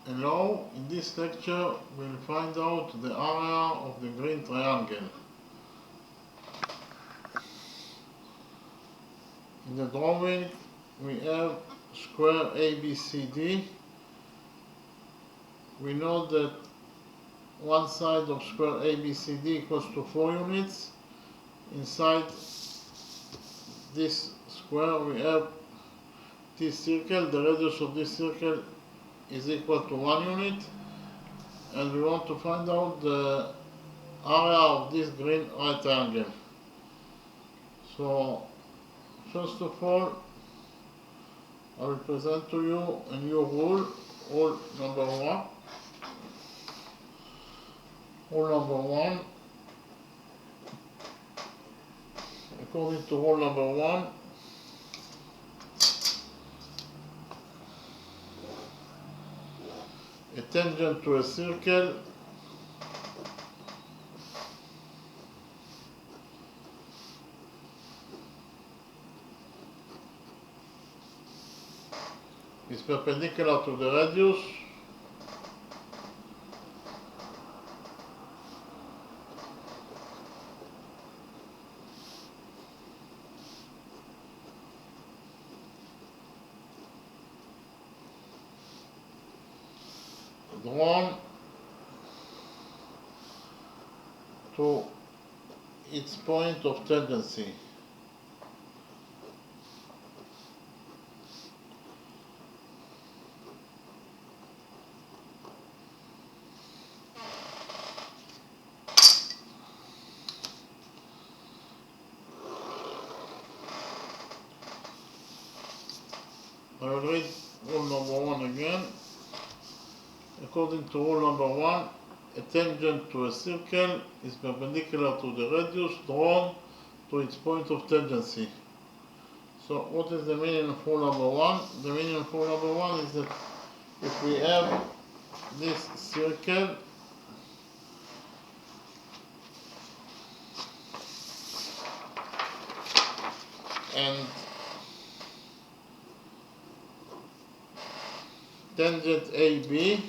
Hello, in this lecture we'll find out the area of the green triangle. In the drawing we have square ABCD. We know that one side of square ABCD equals to 4 units. Inside this square we have this circle. The radius of this circle is equal to 1 unit, and we want to find out the area of this green rectangle. So first of all, I will present to you a new rule number one. Rule number one, according to rule number one, a tangent to a circle is perpendicular to the radius drawn to its point of tendency. I will read rule number one again. According to rule number one, a tangent to a circle is perpendicular to the radius drawn to its point of tendency. So what is the meaning of rule number one? The meaning of rule number one is that if we have this circle and tangent AB,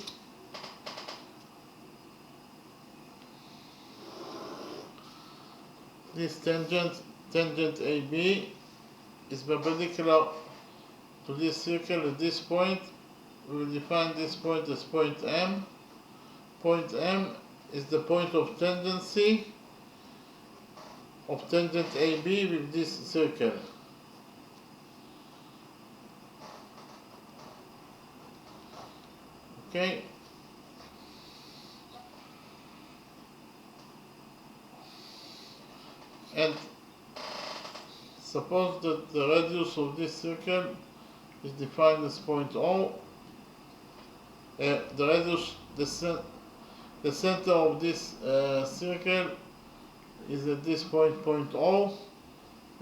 this tangent AB is perpendicular to this circle at this point. We will define this point as point M. Point M is the point of tendency of tangent AB with this circle. Okay. And suppose that the radius of this circle is defined as point O. The center of this circle is at this point O,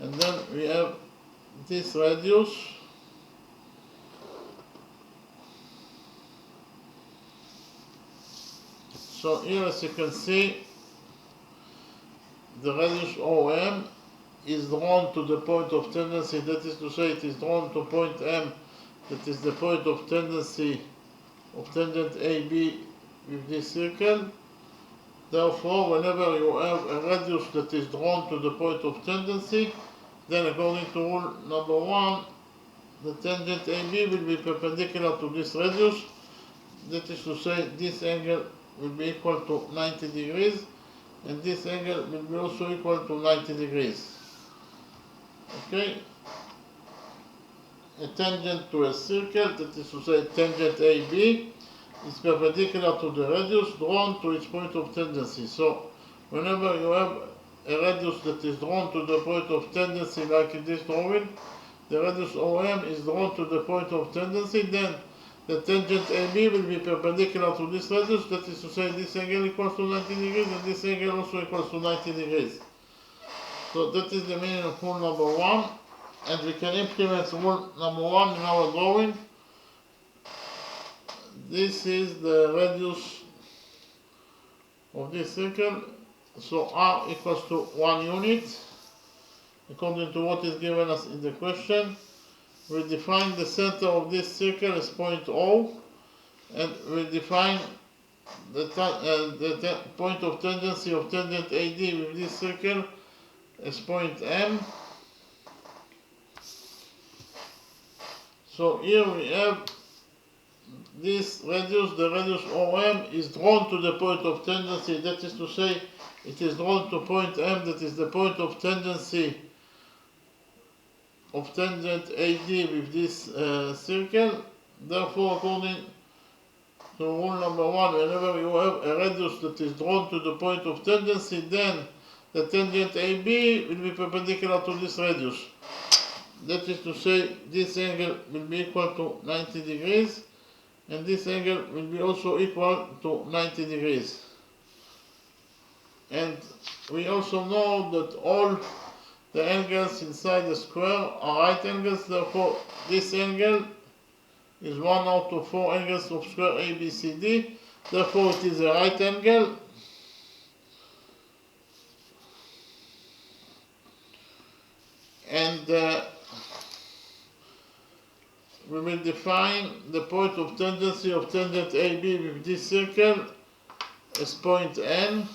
and then we have this radius. So here, as you can see, the radius OM is drawn to the point of tendency, that is to say, it is drawn to point M, that is the point of tendency of tangent AB with this circle. Therefore, whenever you have a radius that is drawn to the point of tendency, then according to rule number one, the tangent AB will be perpendicular to this radius. That is to say, this angle will be equal to 90 degrees, and this angle will be also equal to 90 degrees. Okay? A tangent to a circle, that is to say tangent AB, is perpendicular to the radius drawn to its point of tendency. So whenever you have a radius that is drawn to the point of tendency, like in this drawing, the radius OM is drawn to the point of tendency, then the tangent AB will be perpendicular to this radius, that is to say this angle equals to 90 degrees and this angle also equals to 90 degrees. So that is the meaning of rule number one, and we can implement rule number one in our drawing. This is the radius of this circle, so R equals to 1 unit, according to what is given us in the question. We define the center of this circle as point O, and we define the point of tendency of tangent AD with this circle as point M. So here we have this radius, the radius OM is drawn to the point of tendency, that is to say, it is drawn to point M, that is the point of tendency of tangent AD with this circle. Therefore, according to rule number 1, whenever you have a radius that is drawn to the point of tendency, then the tangent AB will be perpendicular to this radius. That is to say, this angle will be equal to 90 degrees, and this angle will be also equal to 90 degrees. And we also know that all the angles inside the square are right angles, therefore this angle is 1 out of 4 angles of square ABCD, therefore it is a right angle. And we will define the point of tendency of tangent AB with this circle as point N.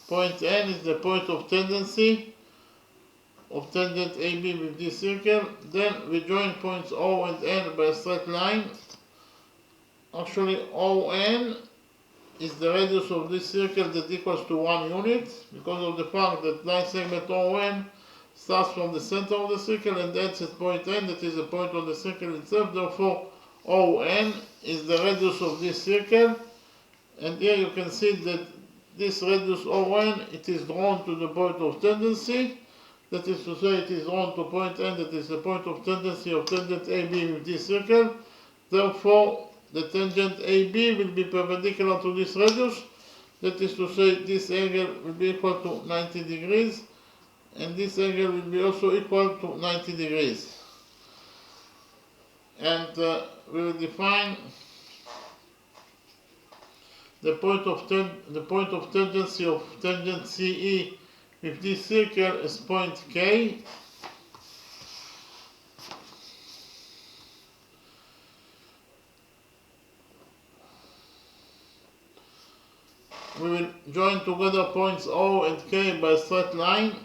Point N is the point of tendency of tangent AB with this circle. Then we join points O and N by a straight line. Actually, ON is the radius of this circle that equals to 1 unit, because of the fact that line segment ON starts from the center of the circle and ends at point N, that is a point on the circle itself. Therefore, ON is the radius of this circle. And here you can see that this radius ON, it is drawn to the point of tendency. That is to say, it is drawn to point N, that is the point of tendency of tangent AB with this circle. Therefore, the tangent AB will be perpendicular to this radius. That is to say, this angle will be equal to 90 degrees. And this angle will be also equal to 90 degrees. And we will define the point of tangency of tangent CE with this circle as point K. We will join together points O and K by a straight line.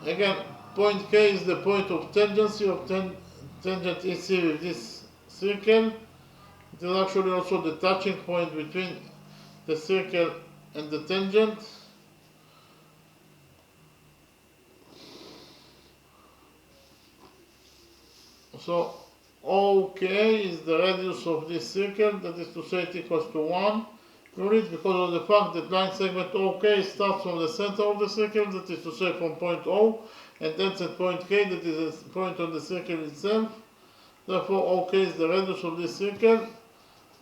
Again, point K is the point of tangency of tangent EC with this circle. It is actually also the touching point between the circle and the tangent. So OK is the radius of this circle, that is to say it equals to 1 unit, because of the fact that line segment OK starts from the center of the circle, that is to say from point O, and ends at point K, that is a point on the circle itself. Therefore OK is the radius of this circle,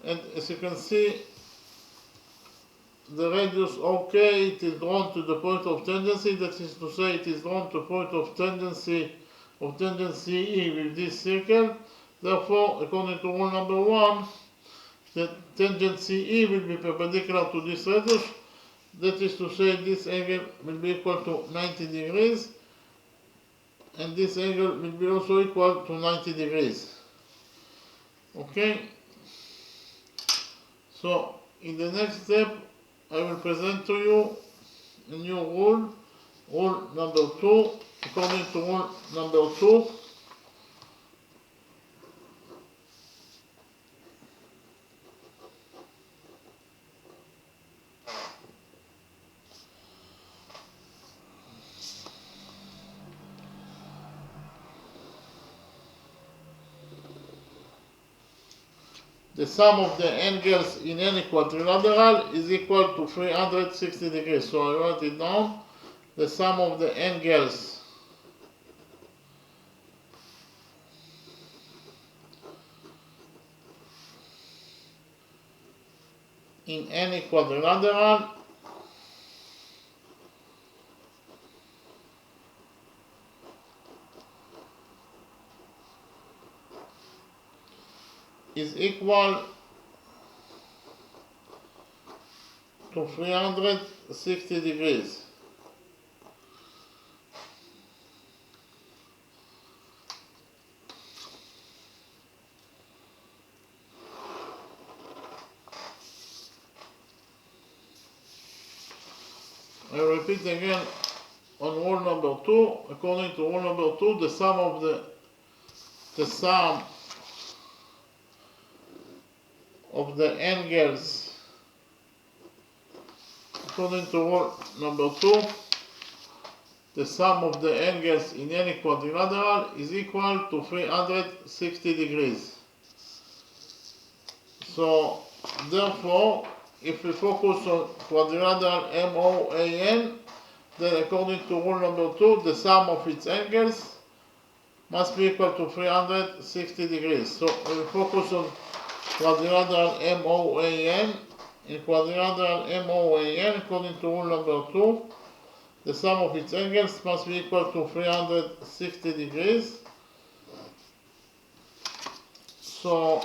and as you can see, the radius OK, it is drawn to the point of tendency, that is to say it is drawn to point of tendency of tangent CE with this circle. Therefore, according to rule number 1, the tangent CE will be perpendicular to this radius. That is to say, this angle will be equal to 90 degrees, and this angle will be also equal to 90 degrees. Okay? So, in the next step, I will present to you a new rule, rule number 2. According to rule number 2, the sum of the angles in any quadrilateral is equal to 360 degrees. So I write it down. The sum of the angles in any quadrilateral is equal to 360 degrees. I repeat again on rule number 2. According to rule number 2, the sum of the angles, according to rule number 2, the sum of the angles in any quadrilateral is equal to 360 degrees. So therefore, if we focus on quadrilateral MOAN, then according to rule number 2, the sum of its angles must be equal to 360 degrees. So we focus on quadrilateral MOAN. In quadrilateral MOAN, according to rule number 2, the sum of its angles must be equal to 360 degrees. So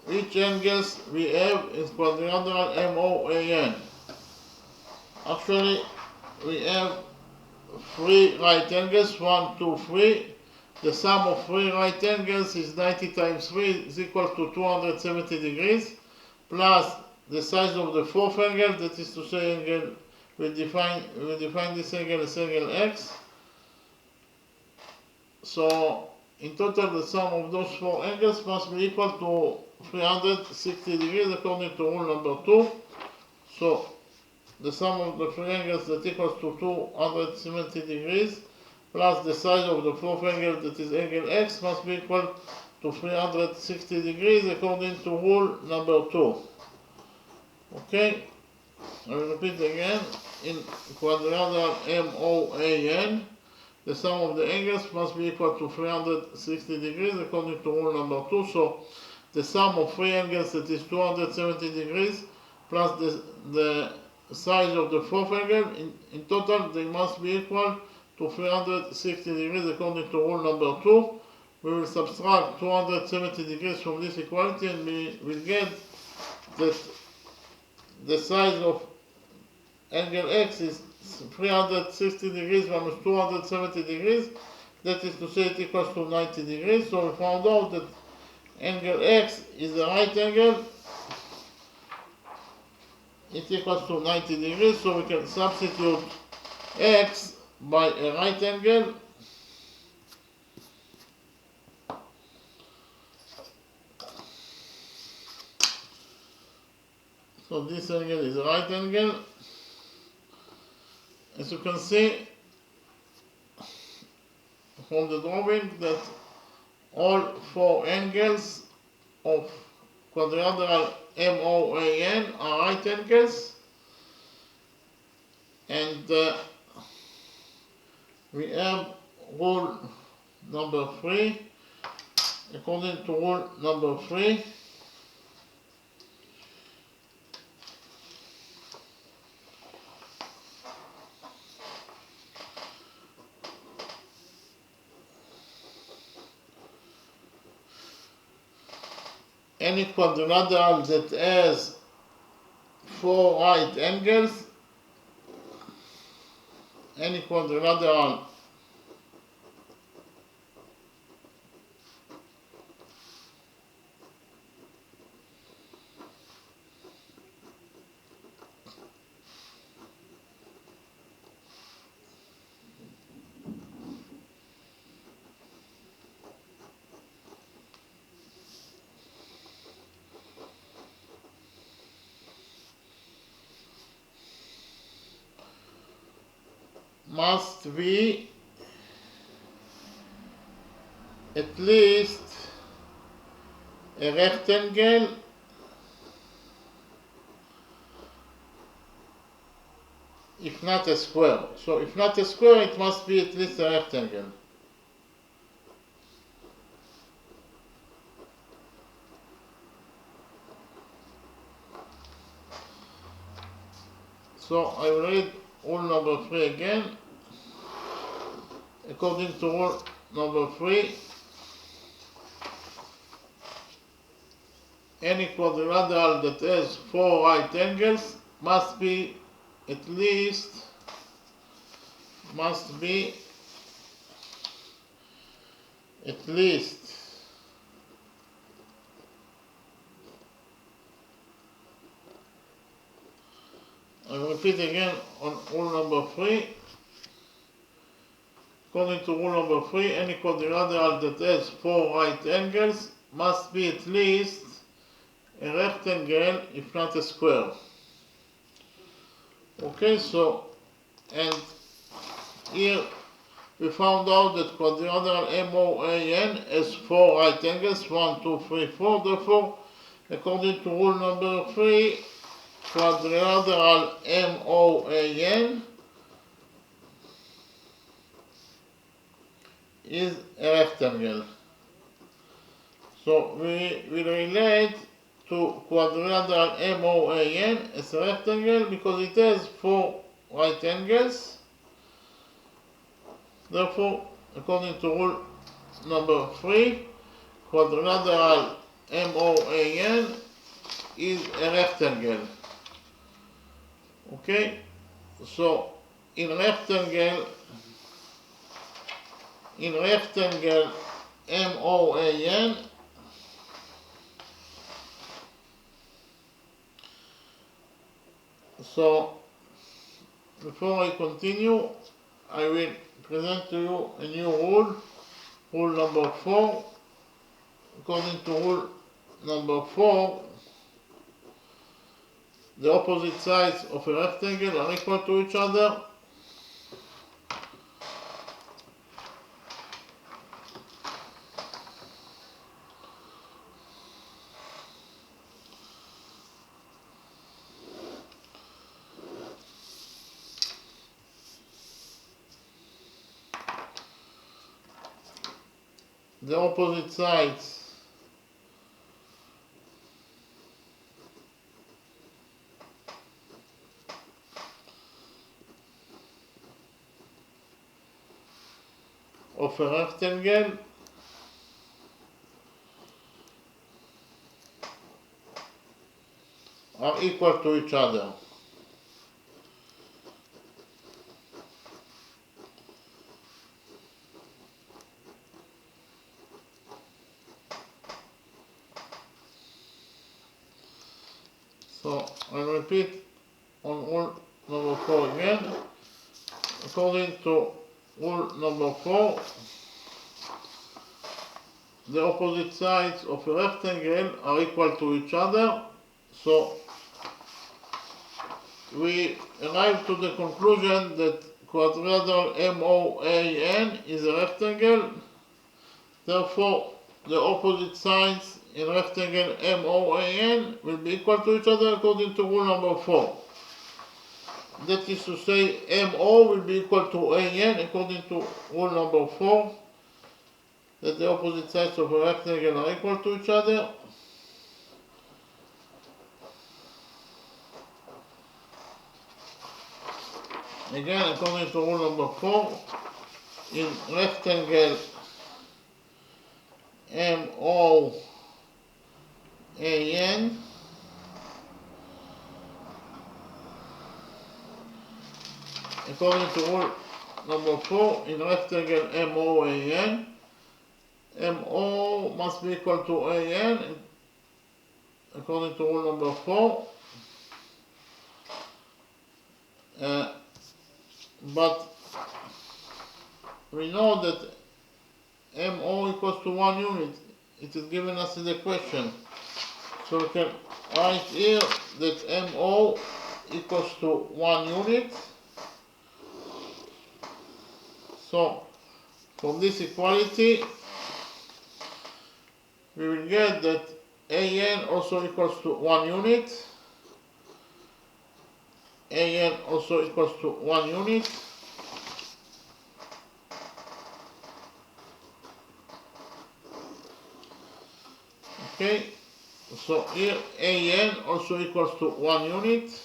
which angles we have in quadrilateral MOAN? Actually, we have 3 right angles, 1, 2, 3. The sum of 3 right angles is 90 times 3 is equal to 270 degrees, plus the size of the fourth angle, that is to say angle, we define this angle as angle x. So in total the sum of those 4 angles must be equal to 360 degrees according to rule number 2. So the sum of the 3 angles that equals to 270 degrees plus the size of the fourth angle, that is angle x, must be equal to 360 degrees according to rule number 2. Okay, I will repeat again. In quadrilateral MOAN, the sum of the angles must be equal to 360 degrees according to rule number 2. So the sum of 3 angles, that is 270 degrees, plus the size of the fourth angle, in total they must be equal to 360 degrees according to rule number 2. We will subtract 270 degrees from this equality and we will get that the size of angle x is 360 degrees minus 270 degrees. That is to say it equals to 90 degrees. So we found out that angle x is a right angle. It equals to 90 degrees. So we can substitute x by a right angle. So this angle is a right angle. As you can see from the drawing that all 4 angles of quadrilateral MOAN are right angles, and we have rule number 3. According to rule number 3, any quadrilateral that has 4 right angles, any quadrilateral must be at least a rectangle if not a square. So if not a square, it must be at least a rectangle. So I will read rule number 3 again. According to rule number 3, any quadrilateral that has 4 right angles must be at least repeat again on rule number 3. According to rule number 3, any quadrilateral that has 4 right angles must be at least a rectangle, if not a square. Okay, so, and here we found out that quadrilateral MOAN has 4 right angles, 1, 2, 3, 4. Therefore, according to rule number 3, quadrilateral MOAN is a rectangle. So we will relate to quadrilateral MOAN as a rectangle because it has 4 right angles. Therefore, according to rule number 3, quadrilateral MOAN is a rectangle. Okay, so in rectangle MOAN, so before I continue, I will present to you a new rule number 4. According to rule number 4, the opposite sides of a rectangle are equal to each other. The opposite sides of a rectangle are equal to each other. So I'll repeat on rule number 4 again. According to rule number 4, the opposite sides of a rectangle are equal to each other. So we arrive to the conclusion that quadrilateral MOAN is a rectangle. Therefore, the opposite sides in rectangle MOAN will be equal to each other according to rule number 4. That is to say, MO will be equal to AN according to rule number 4, that the opposite sides of a rectangle are equal to each other. Again, according to rule number 4, in rectangle MOAN, according to rule number 4, in rectangle MOAN, MO must be equal to AN according to rule number 4. But we know that MO equals to 1 unit. It is given us in the question. So we can write here that MO equals to 1 unit. So from this equality, we will get that AN also equals to 1 unit. AN also equals to 1 unit. Okay, so here AN also equals to 1 unit.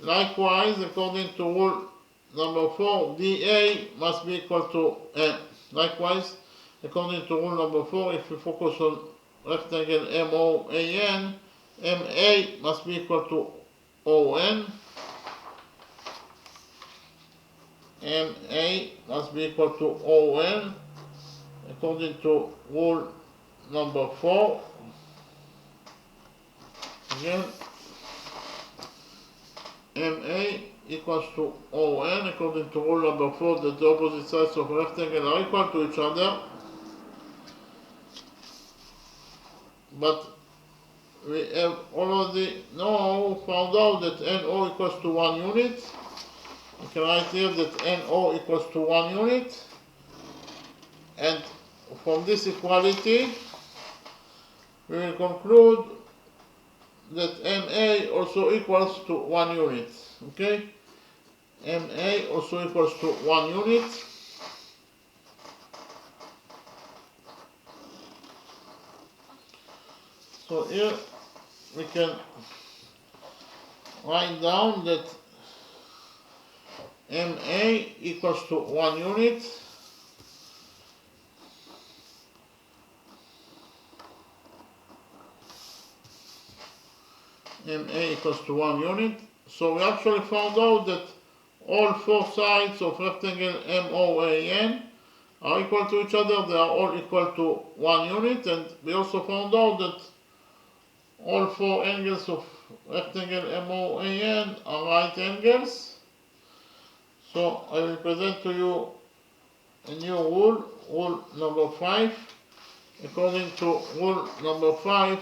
Likewise, according to rule number 4, DA must be equal to N. Likewise, according to rule number 4, if we focus on rectangle MOAN, MA must be equal to ON. MA must be equal to ON according to rule number 4. Again, MA equals to ON according to rule number 4 that the opposite sides of a rectangle are equal to each other, but we have already now found out that NO equals to 1 unit. We can write here that NO equals to 1 unit, and from this equality we will conclude that MA also equals to 1 unit. Okay? MA also equals to 1 unit. So here we can write down that MA equals to 1 unit. MA equals to 1 unit. So we actually found out that all four sides of rectangle MOAN are equal to each other. They are all equal to 1 unit, and we also found out that all four angles of rectangle MOAN are right angles. So I will present to you a new rule, rule number 5. According to rule number 5,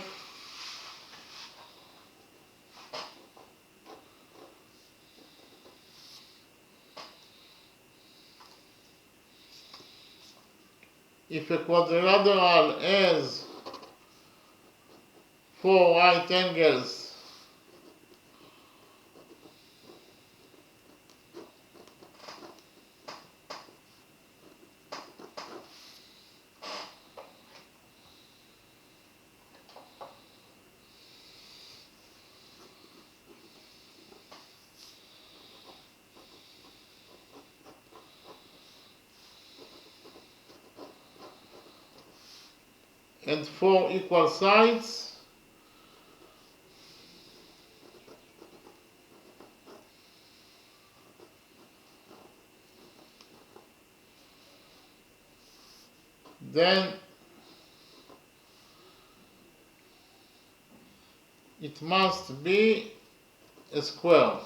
if a quadrilateral has four right angles and four equal sides, then it must be a square.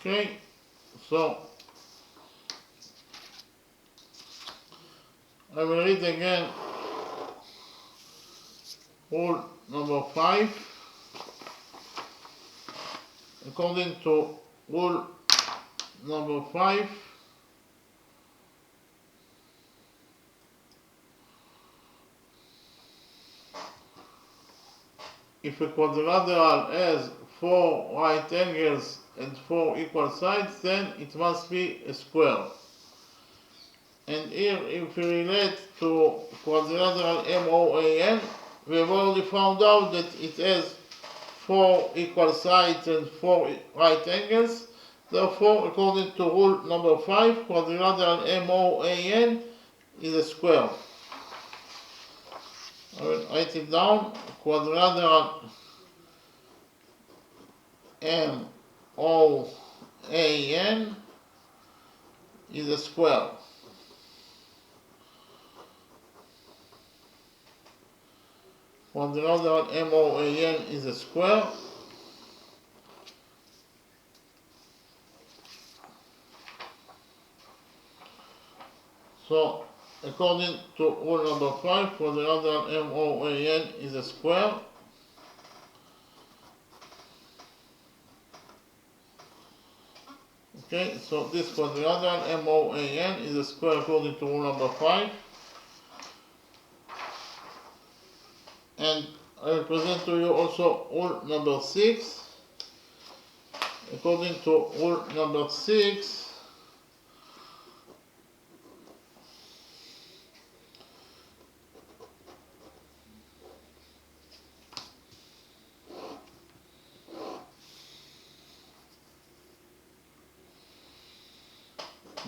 Okay, so I will read again rule number 5. According to rule number 5, if a quadrilateral has four right angles and four equal sides, then it must be a square. And here, if we relate to quadrilateral MOAN, we have already found out that it has four equal sides and four right angles. Therefore, according to rule number 5, quadrilateral MOAN is a square. I will write it down. Quadrilateral MOAN is a square. Quadrilateral MOAN is a square. So, according to rule number 5, quadrilateral MOAN is a square. Okay, so this quadrilateral MOAN is a square according to rule number 5. And I will present to you also rule number 6. According to rule number 6,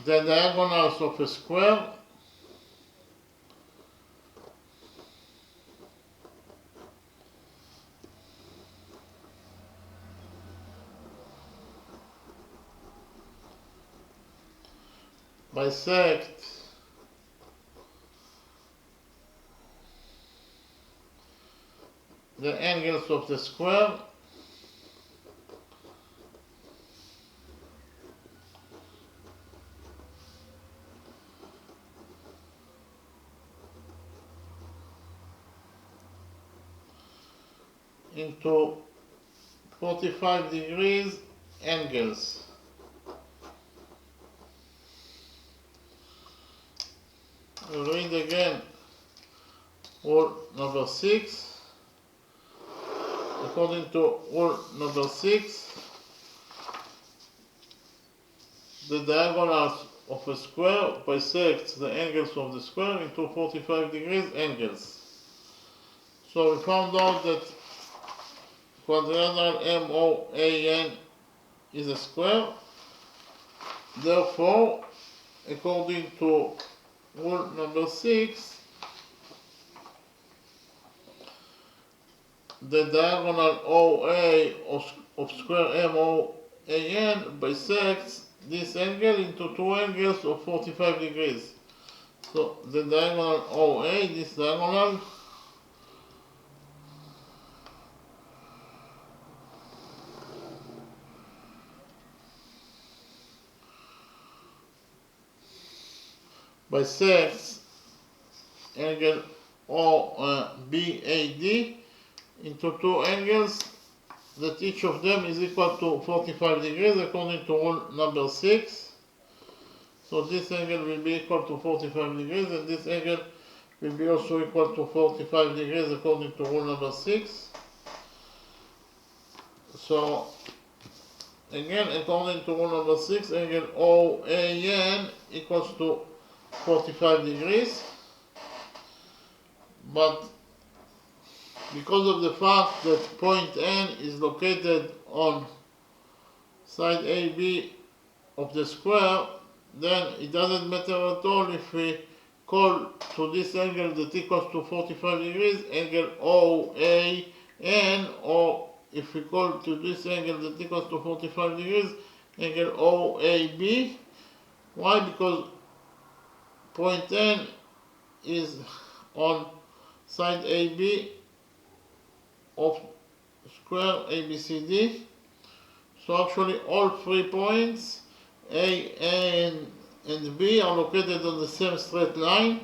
the diagonals of a square bisect the angles of the square into 45 degrees angles. We'll read again rule number 6. According to rule number 6, the diagonals of a square bisects the angles of the square into 45 degrees angles. So we found out that quadrilateral MOAN is a square. Therefore, according to rule number 6, the diagonal OA of square MOAN bisects this angle into two angles of 45 degrees. So the diagonal OA, this diagonal, bisects angle BAD into two angles that each of them is equal to 45 degrees according to rule number 6. So this angle will be equal to 45 degrees and this angle will be also equal to 45 degrees according to rule number 6. So again, according to rule number 6, angle OAN equals to 45 degrees, but because of the fact that point N is located on side AB of the square, then it doesn't matter at all if we call to this angle that equals to 45 degrees angle OAN, or if we call to this angle that equals to 45 degrees angle OAB. Why? Because point N is on side AB of square ABCD. So actually all 3 points A, and B are located on the same straight line.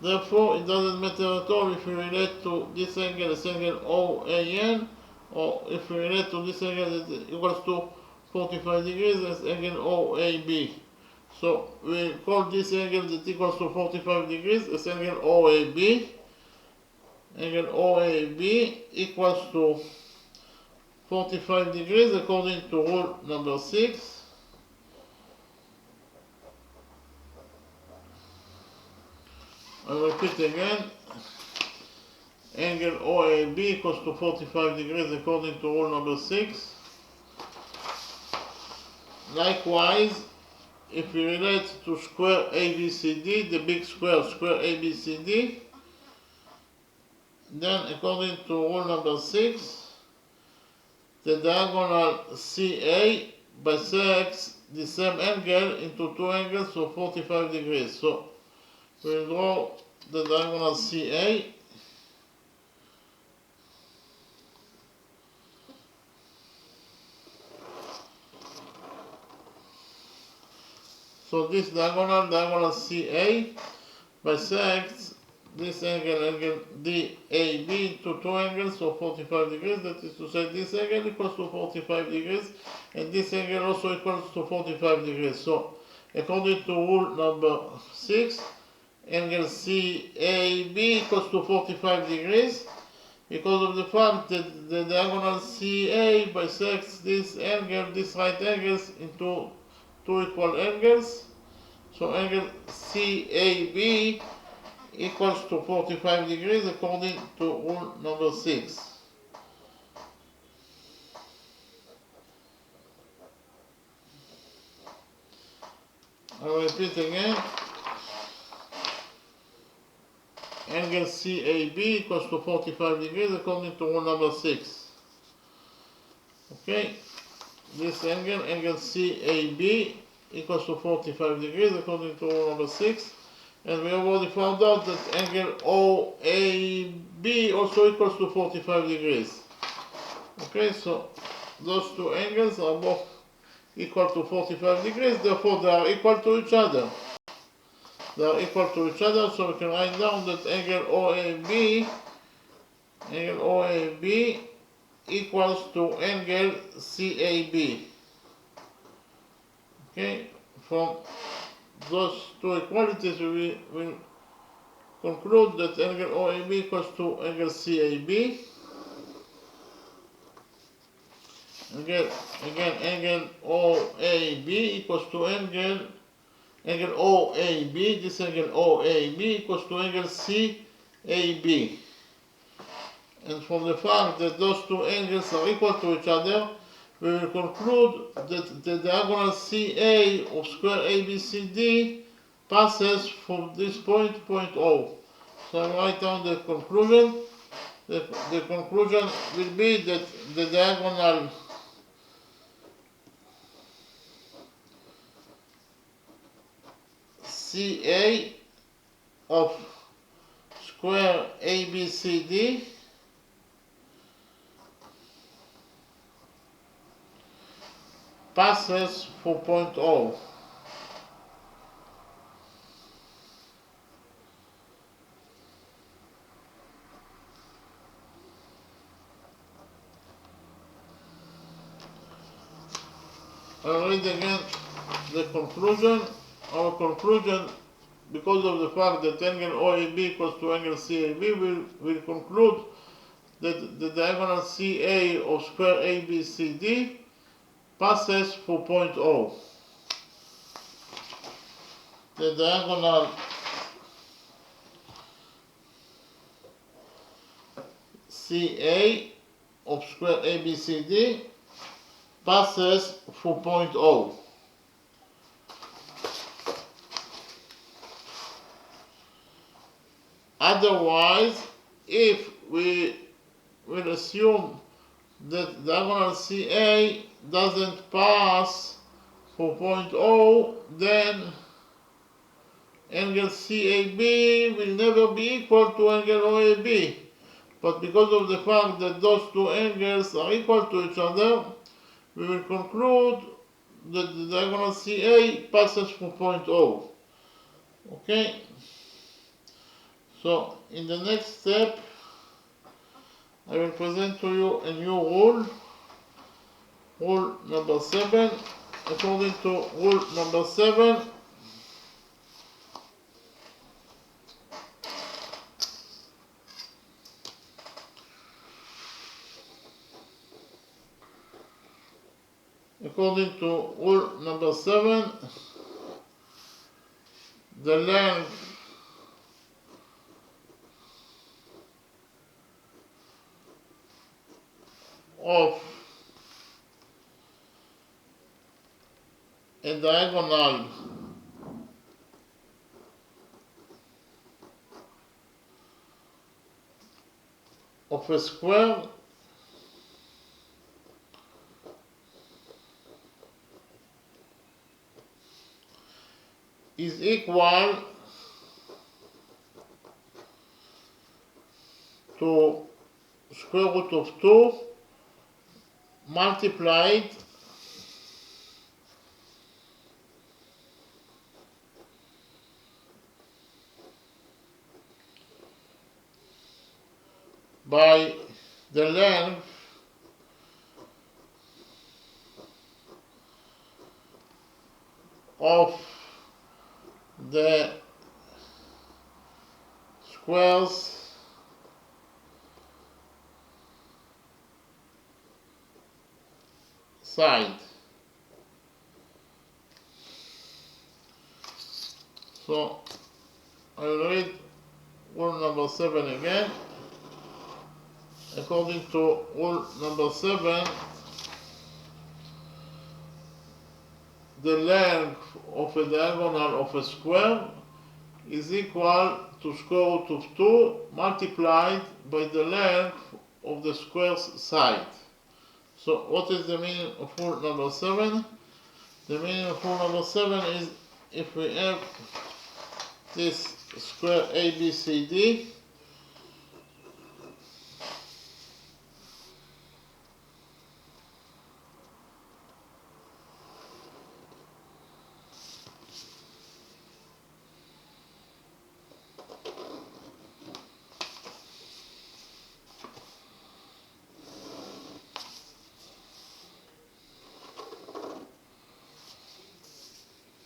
Therefore, it doesn't matter at all if we relate to this angle as angle OAN, or if we relate to this angle that equals to 45 degrees as angle OAB. So we call this angle that equals to 45 degrees as angle OAB. Angle OAB equals to 45 degrees according to rule number 6. I repeat again. Angle OAB equals to 45 degrees according to rule number 6. Likewise, if we relate to square ABCD, the big square ABCD, then according to rule number 6, the diagonal CA bisects the same angle into two angles of 45 degrees. So we'll draw the diagonal CA. So this diagonal CA bisects this angle DAB into two angles of 45 degrees. That is to say, this angle equals to 45 degrees and this angle also equals to 45 degrees. So according to rule number 6, angle CAB equals to 45 degrees because of the fact that the diagonal CA bisects this angle, these right angles, into two equal angles. So angle CAB equals to 45 degrees according to rule number 6. I repeat again. Angle CAB equals to 45 degrees according to rule number 6. Okay, this angle CAB equals to 45 degrees according to rule number 6. And we have already found out that angle OAB also equals to 45 degrees. Okay, so those two angles are both equal to 45 degrees, therefore they are equal to each other. They are equal to each other, so we can write down that angle OAB equals to angle CAB. Okay, from those two equalities we will conclude that angle OAB equals to angle CAB. Again, angle OAB equals to angle OAB, this angle OAB equals to angle CAB. And from the fact that those two angles are equal to each other, we will conclude that the diagonal CA of square ABCD passes from this point, point O. So I write down the conclusion. The conclusion will be that the diagonal CA of square ABCD passes for point O. I'll read again the conclusion. Our conclusion, because of the fact that angle OAB equals to angle CAB, will conclude that the diagonal CA of square ABCD passes for point O. The diagonal CA of square ABCD passes for point O. Otherwise, if we will assume that diagonal CA doesn't pass for point O, then angle CAB will never be equal to angle OAB. But because of the fact that those two angles are equal to each other, we will conclude that the diagonal CA passes for point O. Okay? So, in the next step, I will present to you a new rule, rule number 7. According to rule number 7, the length of a diagonal of a square is equal to square root of 2 multiplied by the length of the square's side. So I'll read rule number 7 again. According to rule number 7, the length of a diagonal of a square is equal to square root of 2 multiplied by the length of the square's side. So what is the meaning of rule number 7? The meaning of rule number 7 is if we have this square ABCD,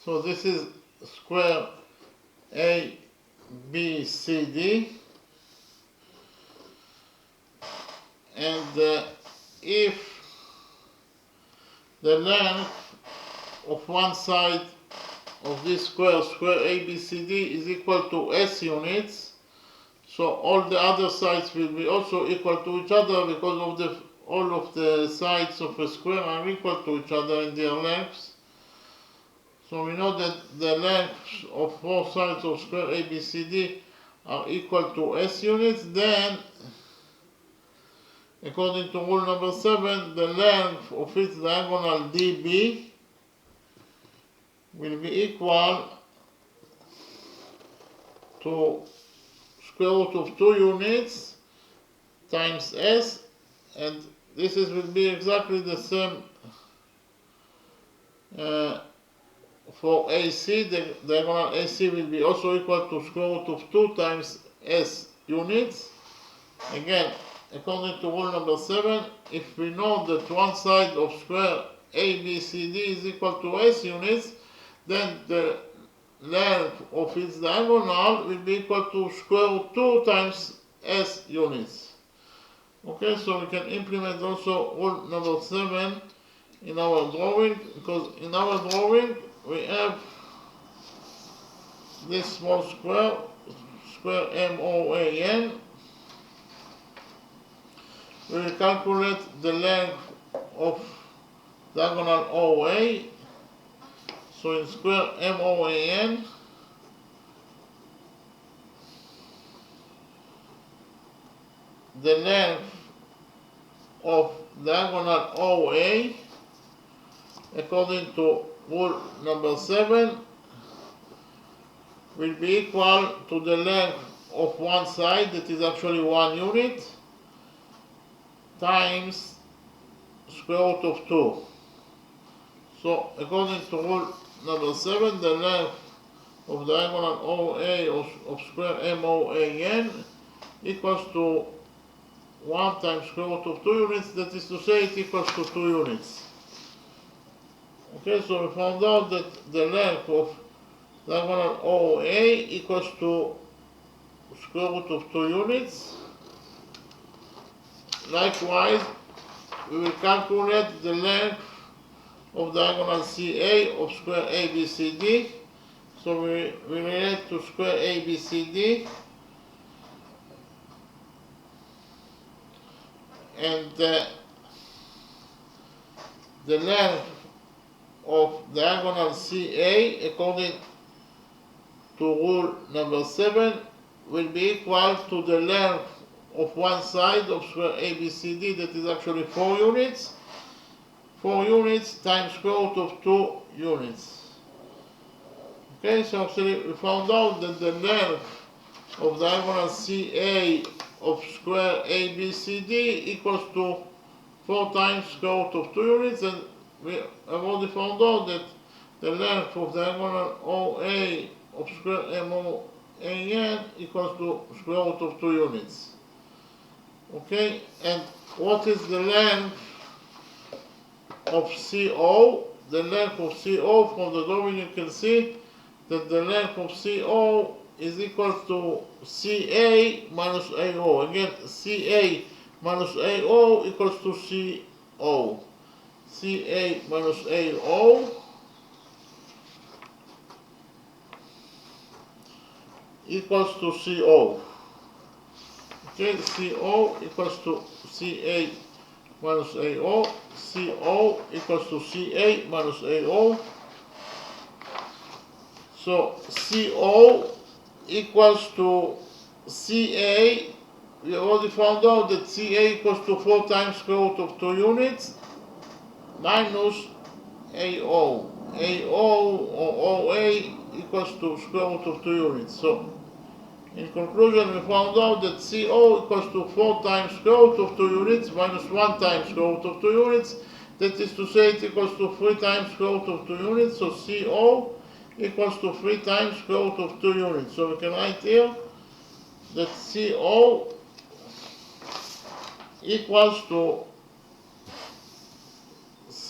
so this is square ABCD, and if the length of one side of this square ABCD is equal to S units, so all the other sides will be also equal to each other because of all of the sides of a square are equal to each other in their lengths. So we know that the lengths of both sides of square ABCD are equal to S units. Then, according to rule number 7, the length of its diagonal DB will be equal to square root of 2 units times S, and this will be exactly the same for AC. The diagonal AC will be also equal to square root of 2 times S units. Again, according to rule number 7, if we know that one side of square ABCD is equal to S units, then the length of its diagonal will be equal to square root 2 times S units. Okay, so we can implement also rule number 7 in our drawing, because in our drawing we have this small square MOAN. We will calculate the length of diagonal OA. So in square MOAN, the length of diagonal OA, according to rule number 7, will be equal to the length of one side, that is actually 1 unit, times square root of 2. So according to rule number 7, the length of diagonal OA of square MOAN equals to 1 times square root of 2 units, that is to say it equals to 2 units. Okay, so we found out that the length of diagonal OA equals to square root of 2 units. Likewise, we will calculate the length of diagonal CA of square ABCD. So we relate to square ABCD, and the length of diagonal CA, according to rule number 7, will be equal to the length of one side of square ABCD, that is actually 4 units. 4 units times square root of 2 units. Okay, so actually we found out that the length of diagonal CA of square ABCD equals to 4 times square root of 2 units, and we have already found out that the length of diagonal OA of square MOAN equals to square root of 2 units. Okay, and what is the length of CO? The length of CO, from the drawing you can see that the length of CO is equal to CA minus AO. Again, CA minus AO equals to CO. CA minus AO equals to CO. Okay, CO equals to CA minus AO. CO equals to CA minus AO. So CO equals to CA. We already found out that CA equals to 4 times square root of 2 units minus AO. AO or OA equals to square root of 2 units. So in conclusion, we found out that CO equals to 4 times square root of 2 units minus 1 times square root of 2 units. That is to say, it equals to 3 times square root of 2 units. So CO equals to 3 times square root of 2 units. So we can write here that CO equals to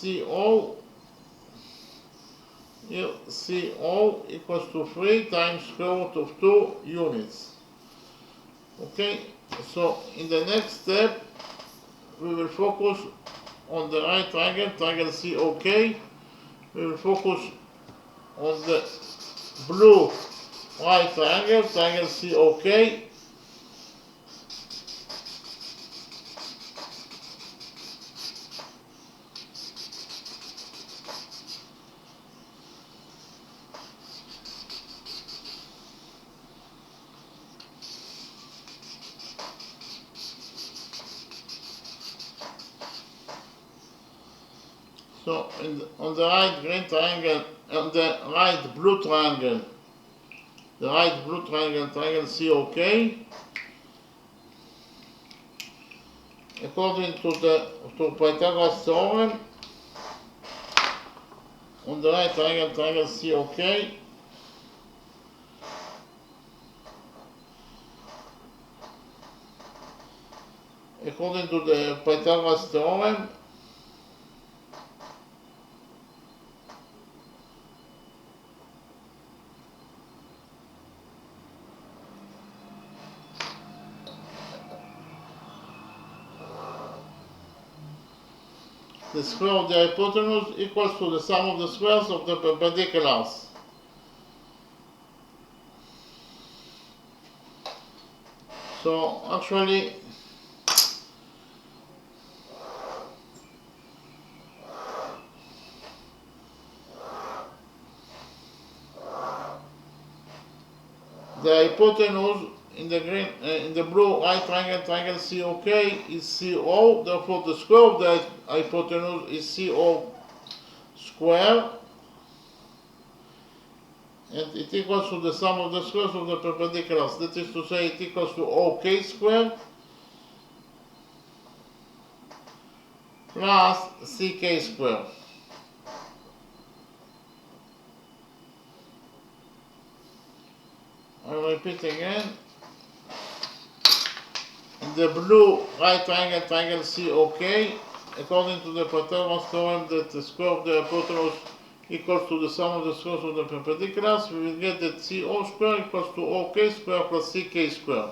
CO equals to 3 times square root of 2 units. Okay, so in the next step, we will focus on the right triangle, triangle COK. We will focus on the blue right triangle, triangle COK. So on the right green triangle, on the right blue triangle, triangle COK, according to Pythagoras theorem, on the right triangle, triangle COK, according to the Pythagoras theorem, the square of the hypotenuse equals to the sum of the squares of the perpendiculars. So actually, the hypotenuse in the green, in the blue right triangle, triangle COK is CO. Therefore, the square of the hypotenuse is CO square, and it equals to the sum of the squares of the perpendiculars. That is to say, it equals to OK square plus CK square. I'll repeat again. In the blue right triangle, triangle COK, according to the Pythagoras theorem that the square of the hypotenuse equals to the sum of the squares of the perpendiculars, we will get that CO square equals to OK square plus CK square.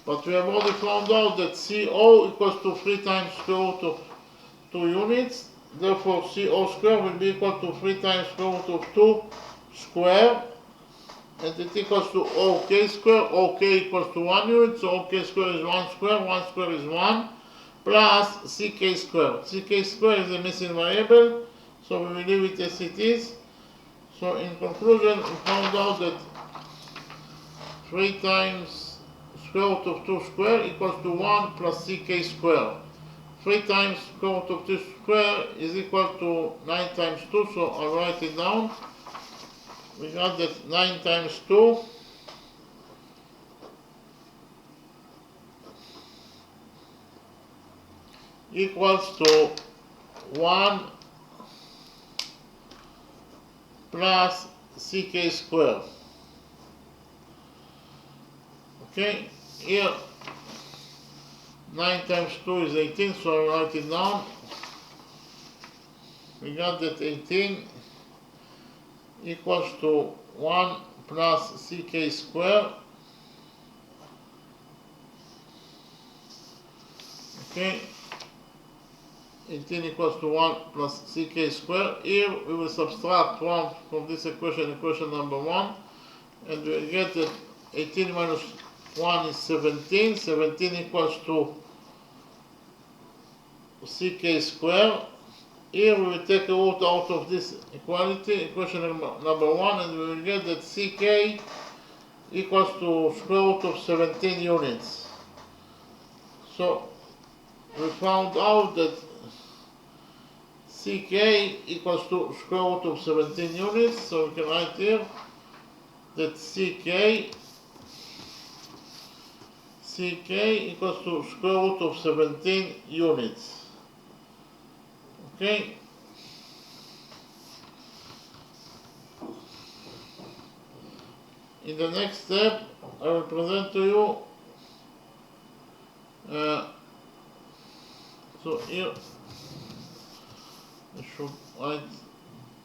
But we have already found out that CO equals to 3 times square root of 2 units. Therefore, CO square will be equal to 3 times square root of 2 square. And it equals to OK square. OK equals to 1 unit, so OK square is 1 square, 1 square is 1, plus CK square. CK square is a missing variable, so we will leave it as it is. So in conclusion, we found out that 3 times square root of 2 square equals to 1 plus CK square. 3 times square root of 2 square is equal to 9 times 2, so I'll write it down. We got that 9 times 2 equals to 1 plus CK square. Okay, here 9 times 2 is 18, so I write it down. We got that 18 equals to 1 plus CK square. Okay, 18 equals to 1 plus CK square. Here we will subtract 1 from this equation, equation number 1, and we will get that 18 minus 1 is 17. 17 equals to CK square. Here we will take a root out of this equality, equation number 1, and we will get that CK equals to square root of 17 units. So we found out that CK equals to square root of 17 units, so we can write here that CK equals to square root of 17 units. Okay? In the next step, I will present to you, so here I should write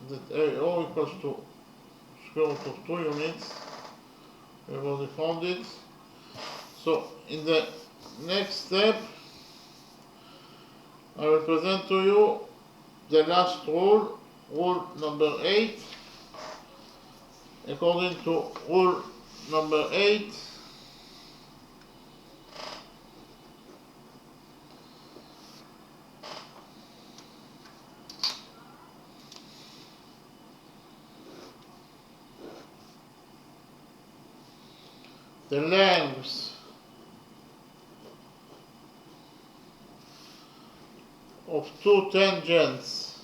that AO equals to square root of 2 units. We've already found it. So in the next step, I will present to you the last rule, rule number 8. According to rule number 8, the lengths of two tangents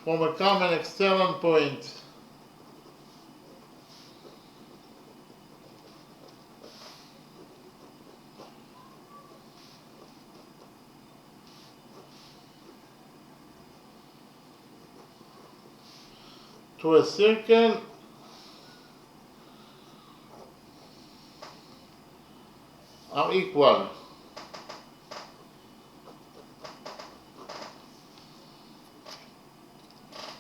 from a common external point to a circle are equal.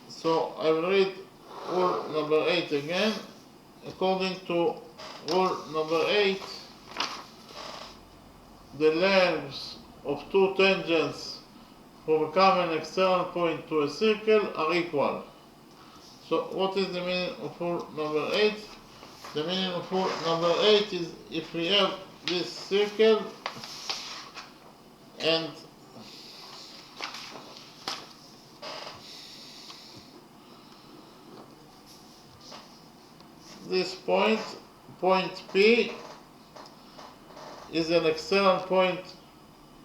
So I will read rule number 8 again. According to rule number 8, the lengths of two tangents from a common external point to a circle are equal. So what is the meaning of rule number 8? The meaning of rule number 8 is if we have this circle and this point P, is an external point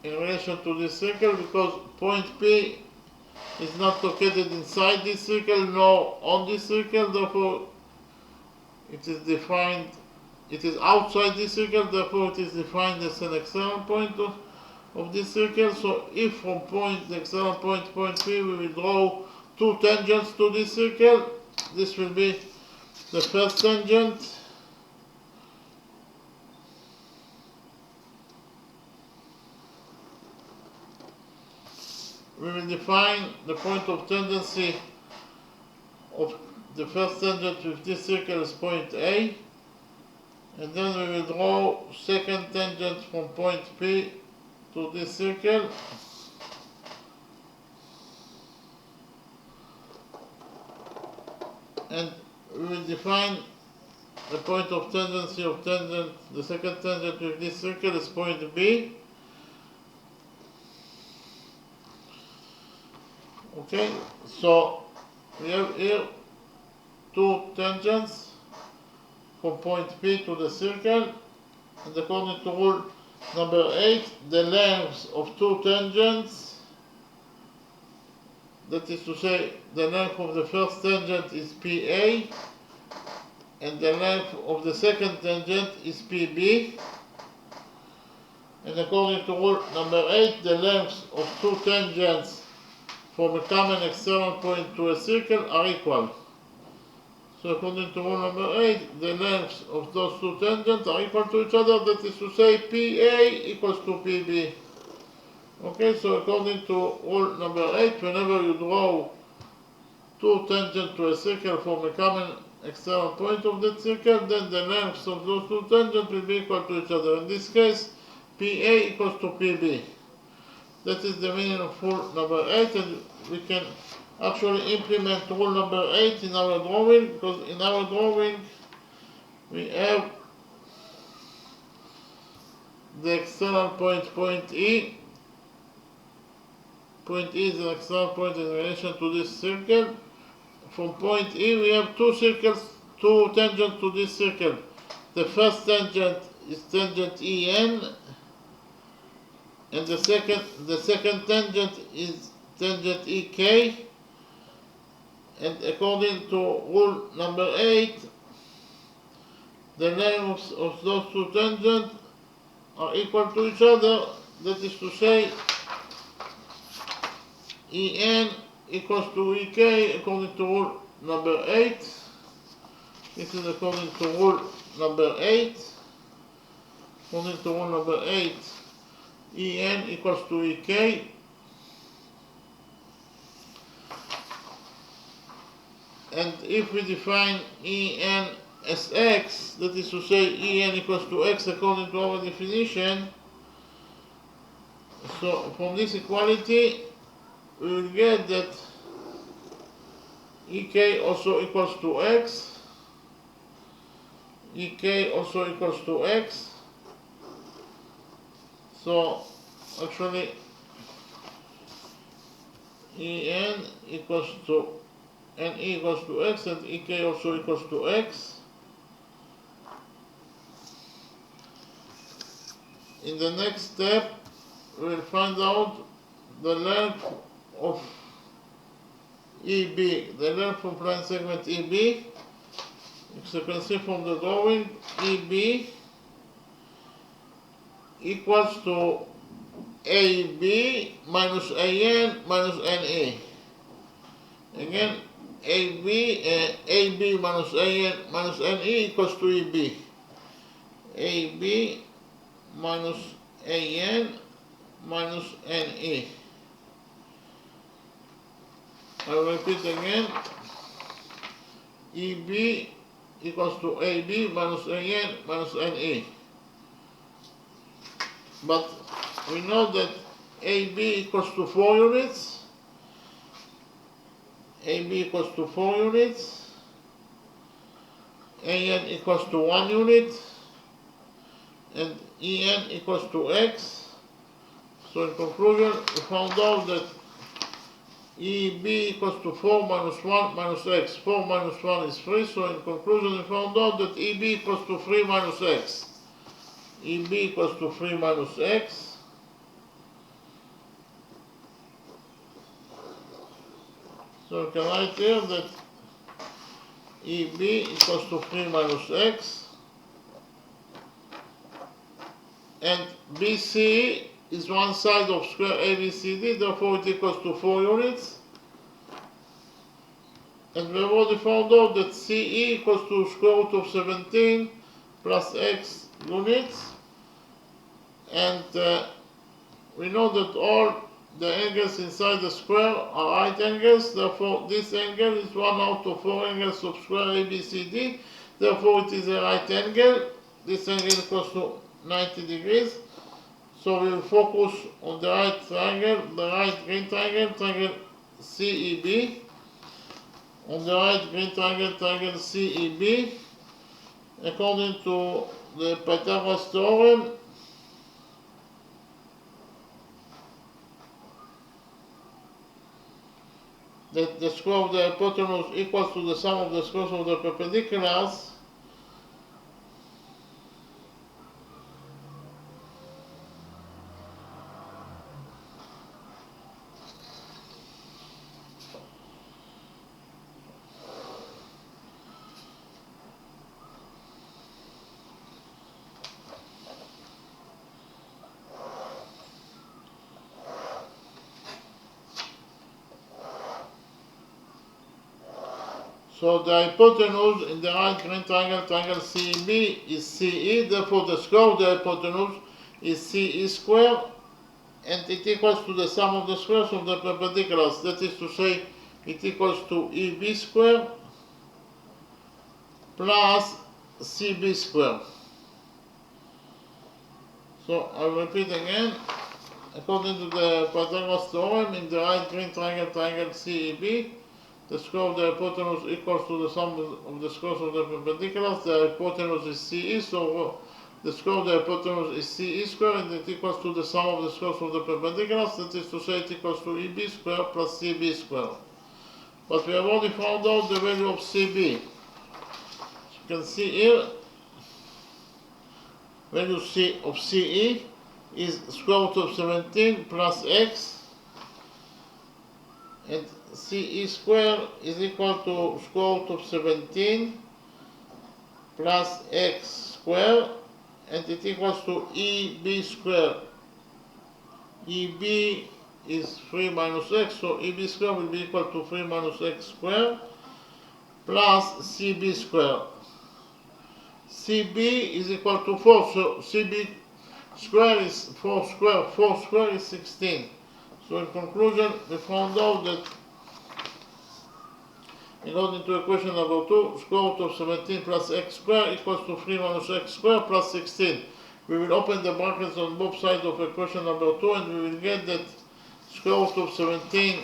in relation to this circle, because point P is not located inside this circle nor on this circle, therefore it is outside this circle, therefore it is defined as an external point of this circle. So if from the external point P we will draw two tangents to this circle, this will be the first tangent we will define the point of tendency of the first tangent with this circle as point A, and then we will draw second tangent from point P to this circle, and we will define the point of tendency of the second tangent with this circle as point B. Okay, so we have here two tangents from point P to the circle, and according to rule number 8, the lengths of two tangents, that is to say, the length of the first tangent is PA, and the length of the second tangent is PB. And according to rule number 8, the lengths of two tangents from a common external point to a circle are equal. So according to rule number 8, the lengths of those two tangents are equal to each other, that is to say PA equals to PB. Okay, so according to rule number 8, whenever you draw two tangents to a circle from a common external point of that circle, then the lengths of those two tangents will be equal to each other. In this case, PA equals to PB. That is the meaning of rule number 8, and we can actually implement rule number 8 in our drawing, because in our drawing we have the external point E. Point E is an external point in relation to this circle. From point E we have two tangents to this circle. The first tangent is tangent EN, and the second tangent is tangent EK, and according to rule number 8, the lengths of those two tangents are equal to each other. That is to say, EN equals to EK according to rule number 8. This is according to rule number 8. According to rule number 8, EN equals to EK. And if we define EN as X, that is to say EN equals to X according to our definition, so from this equality we will get that EK also equals to X, EK also equals to X. So actually EN equals to NE equals to X, and EK also equals to X. In the next step, we will find out the length of EB, the length of line segment EB. As you can see from the drawing, EB equals to AB minus AN minus NE. Again, AB minus AN minus NE equals to EB. AB minus AN minus NE. I will repeat again. EB equals to AB minus AN minus NE. But we know that AB equals to 4 units. AB equals to 4 units. AN equals to 1 unit. And EN equals to X. So in conclusion, we found out that EB equals to 4 minus 1 minus X. 4 minus 1 is 3. So in conclusion, we found out that EB equals to 3 minus X. EB equals to 3 minus X. So we can write here that EB equals to 3 minus X. And BC is one side of square ABCD, therefore it equals to 4 units. And we have already found out that CE equals to square root of 17 plus X units. And we know that all the angles inside the square are right angles, therefore this angle is 1 out of 4 angles of square ABCD, therefore it is a right angle. This angle equals to 90 degrees. So we will focus on the right triangle, the right green triangle, triangle CEB. On the right green triangle, triangle CEB. According to the Pythagoras theorem, that the square of the hypotenuse equals to the sum of the squares of the perpendiculars. So the hypotenuse in the right green triangle, triangle CEB, is CE, therefore the square of the hypotenuse is CE squared, and it equals to the sum of the squares of the perpendiculars. That is to say, it equals to EB squared plus CB squared. So I will repeat again. According to the Pythagoras theorem, in the right green triangle, triangle CEB, the square of the hypotenuse equals to the sum of the squares of the perpendiculars. The hypotenuse is CE, so the square of the hypotenuse is CE squared, and it equals to the sum of the squares of the perpendiculars. That is to say, it equals to EB squared plus CB squared. But we have already found out the value of CB. As you can see here, value C of CE is square root of 17 plus x, and CE square is equal to square root of 17 plus x square, and it equals to EB square. EB is 3 minus x, so EB square will be equal to 3 minus x square plus CB square. CB is equal to 4, so CB square is 4 square, 4 square is 16. So in conclusion, we found out that according to equation number 2, square root of 17 plus x square equals to 3 minus x square plus 16. We will open the brackets on both sides of equation number 2, and we will get that square root of 17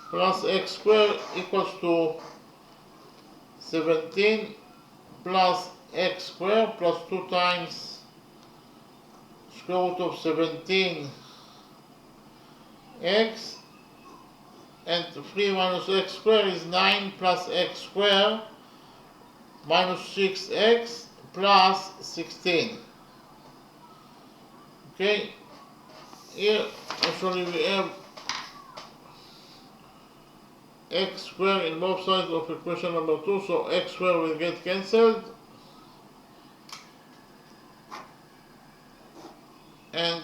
plus x square equals to 17 plus x square plus 2 times square root of 17 x, and 3 minus x square is 9 plus x square minus 6x plus 16. Okay, here actually we have x square in both sides of equation number 2, so x square will get cancelled, and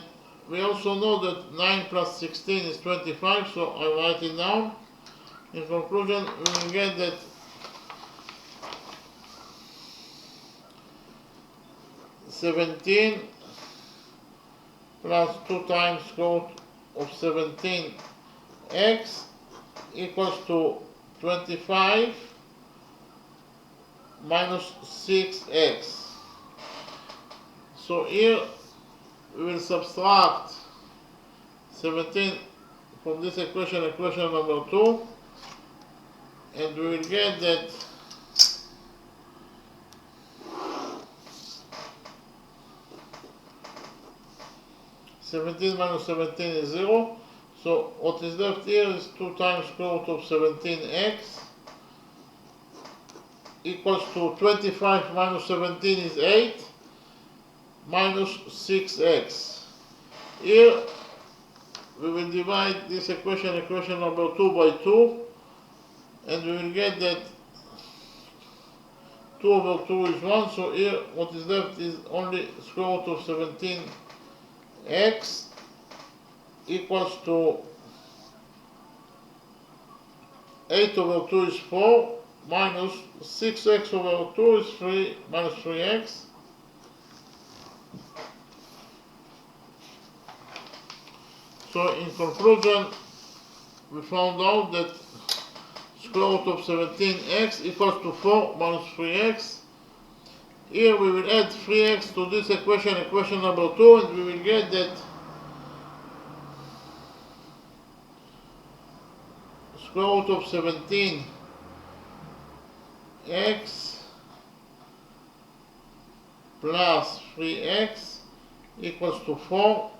we also know that 9 plus 16 is 25, so I write it down. In conclusion, we will get that (17) plus 2 times square root of 17x equals to 25 minus 6x. So here we will subtract 17 from this equation, equation number 2, and we will get that 17 minus 17 is 0. So what is left here is 2 times square root of 17x equals to 25 minus 17 is 8 minus 6x. Here we will divide this equation, equation number 2 by 2, and we will get that 2 over 2 is 1, so here what is left is only square root of 17x equals to 8 over 2 is 4 minus 6x over 2 is 3 minus 3x. So in conclusion, we found out that square root of 17x equals to 4 minus 3x. Here we will add 3x to this equation, equation number 2, and we will get that square root of 17x plus 3x equals to 4.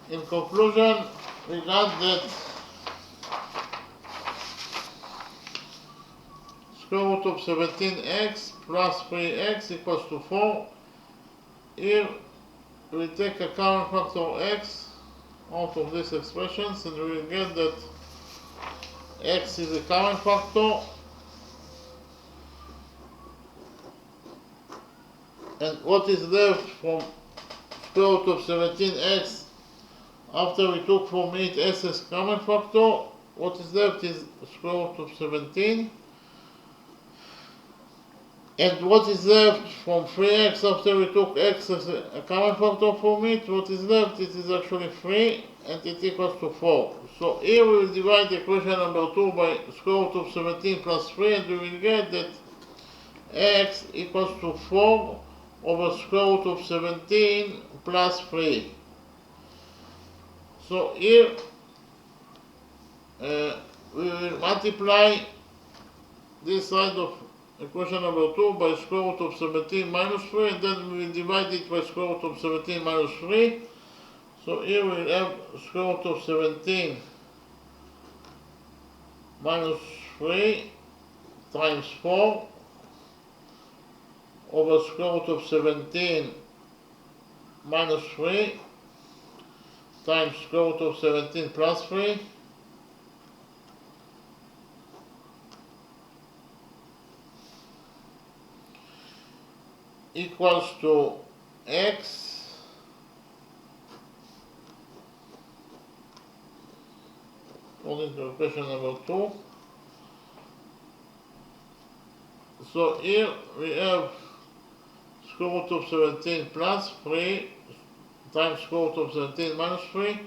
In conclusion, we got that square root of 17x plus 3x equals to 4. Here we take a common factor x out of these expressions, and we will get that x is a common factor, and what is left from square root of 17x after we took from it s as common factor, what is left is square root of 17. And what is left from 3x after we took x as a common factor from it, what is left, it is actually 3, and it equals to 4. So here we will divide equation number 2 by square root of 17 plus 3, and we will get that x equals to 4 over square root of 17 plus 3. So here we will multiply this side of equation number 2 by square root of 17 minus 3, and then we will divide it by square root of 17 minus 3. So here we will have square root of 17 minus 3 times 4 over square root of 17 minus 3 times square root of 17 plus 3 equals to x according to equation number 2. So here we have square root of 17 plus 3 times square root of 17 minus 3.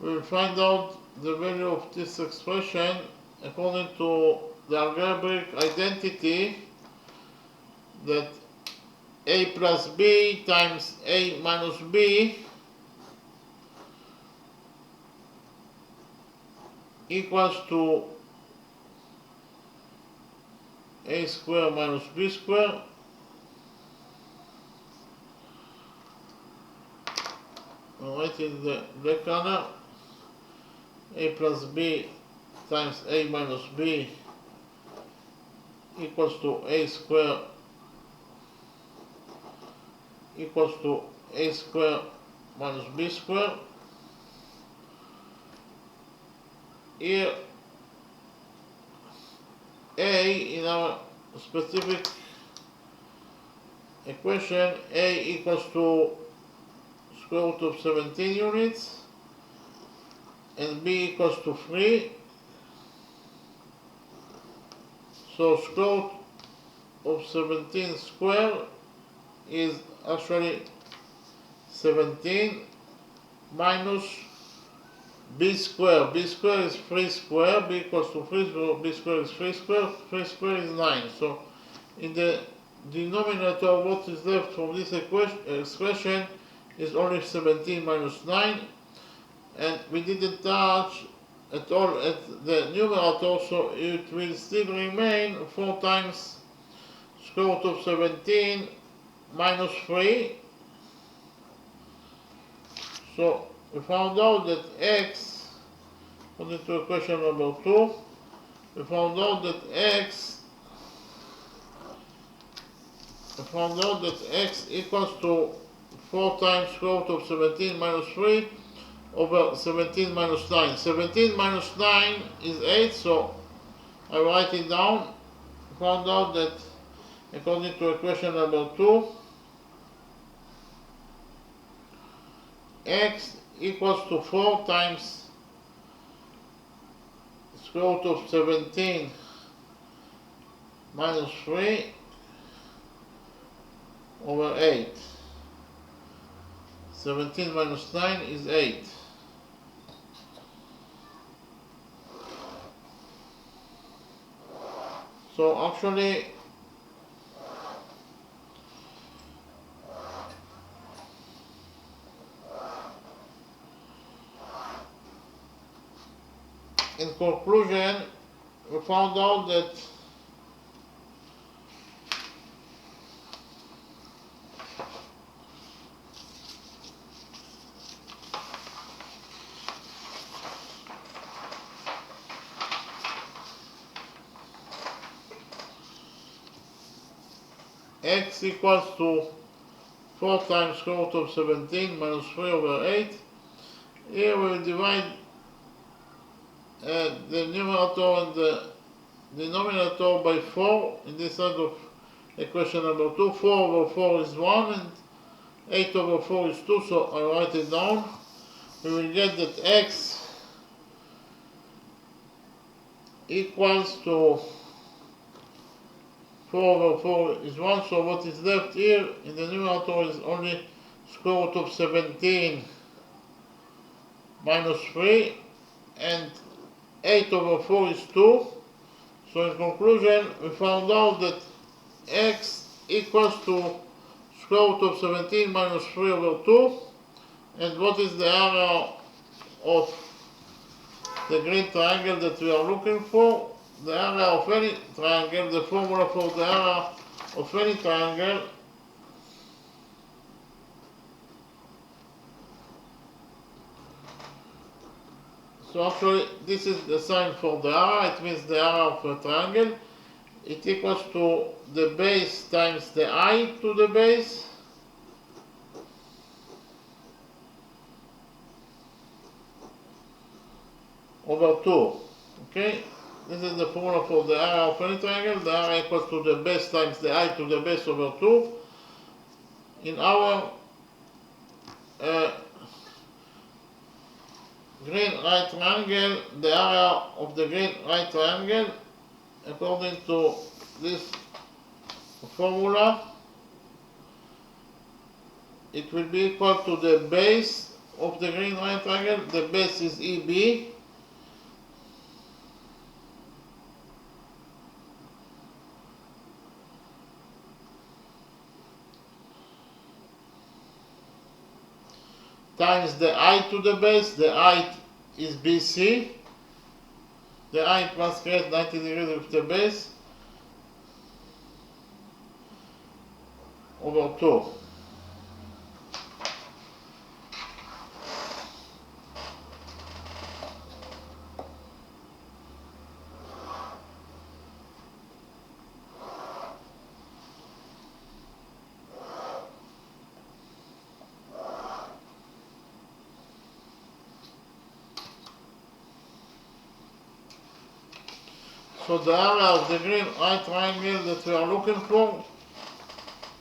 We will find out the value of this expression according to the algebraic identity that a plus b times a minus b equals to a square minus b square I'll write in the black color. A plus b times a minus b equals to a square minus b square. Here a in our specific equation, a equals to square root of 17 units and b equals to 3. So square root of 17 square is actually 17 minus b square. B square is 3 square, b equals to 3, so b square is 3 square, 3 square is 9. So in the denominator, what is left from this expression is only 17 minus 9, and we didn't touch at all at the numerator, so it will still remain 4 times square root of 17 minus 3. So we found out that x, according to equation number 2, we found out that x equals to 4 times square root of 17 minus 3 over 17 minus 9. 17 minus 9 is 8, so I write it down. Found out that according to equation number 2, x equals to 4 times square root of 17 minus 3 over 8. 17 minus 9 is 8. So actually in conclusion, we found out that x equals to 4 times square root of 17 minus 3 over 8. Here we will divide the numerator and the denominator by 4 in this side of equation number 2. 4 over 4 is 1 and 8 over 4 is 2, so I write it down. We will get that x equals to 4 over 4 is 1, so what is left here in the numerator is only square root of 17 minus 3, and 8 over 4 is 2. So in conclusion, we found out that x equals to square root of 17 minus 3 over 2. And what is the area of the green triangle that we are looking for, the area of any triangle, the formula for the area of any triangle so actually this is the sign for the area, it means the area of a triangle. It equals to the base times the height to the base over 2. Okay, this is the formula for the area of any triangle. The area equals to the base times the height to the base over 2. In our green right triangle, the area of the green right triangle, according to this formula, it will be equal to the base of the green right triangle. The base is EB. Times the height to the base. The height is BC. The height must create 90 degrees with the base over 2. So the area of the green right triangle that we are looking for,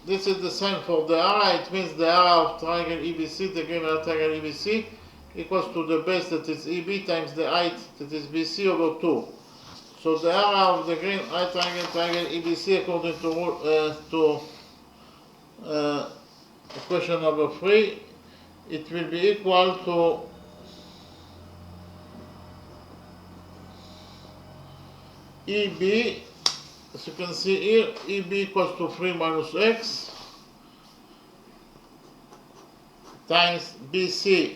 this is the sign for the area. It means the area of triangle EBC, the green right triangle EBC, equals to the base that is EB times the height that is BC over 2. So the area of the green right triangle EBC, according to equation number 3, it will be equal to EB, as you can see here, EB equals to 3 minus x times BC.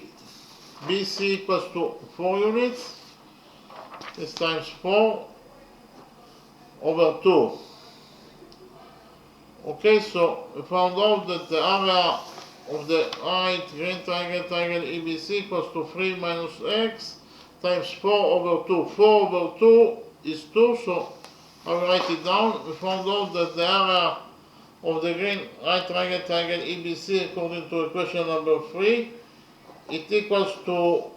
BC equals to 4 units, this times 4 over 2. Okay, so we found out that the area of the right green triangle EBC equals to 3 minus x times 4 over 2. 4 over 2 is 2, so I will write it down. We found out that the area of the green right triangle EBC, according to equation number 3, it equals to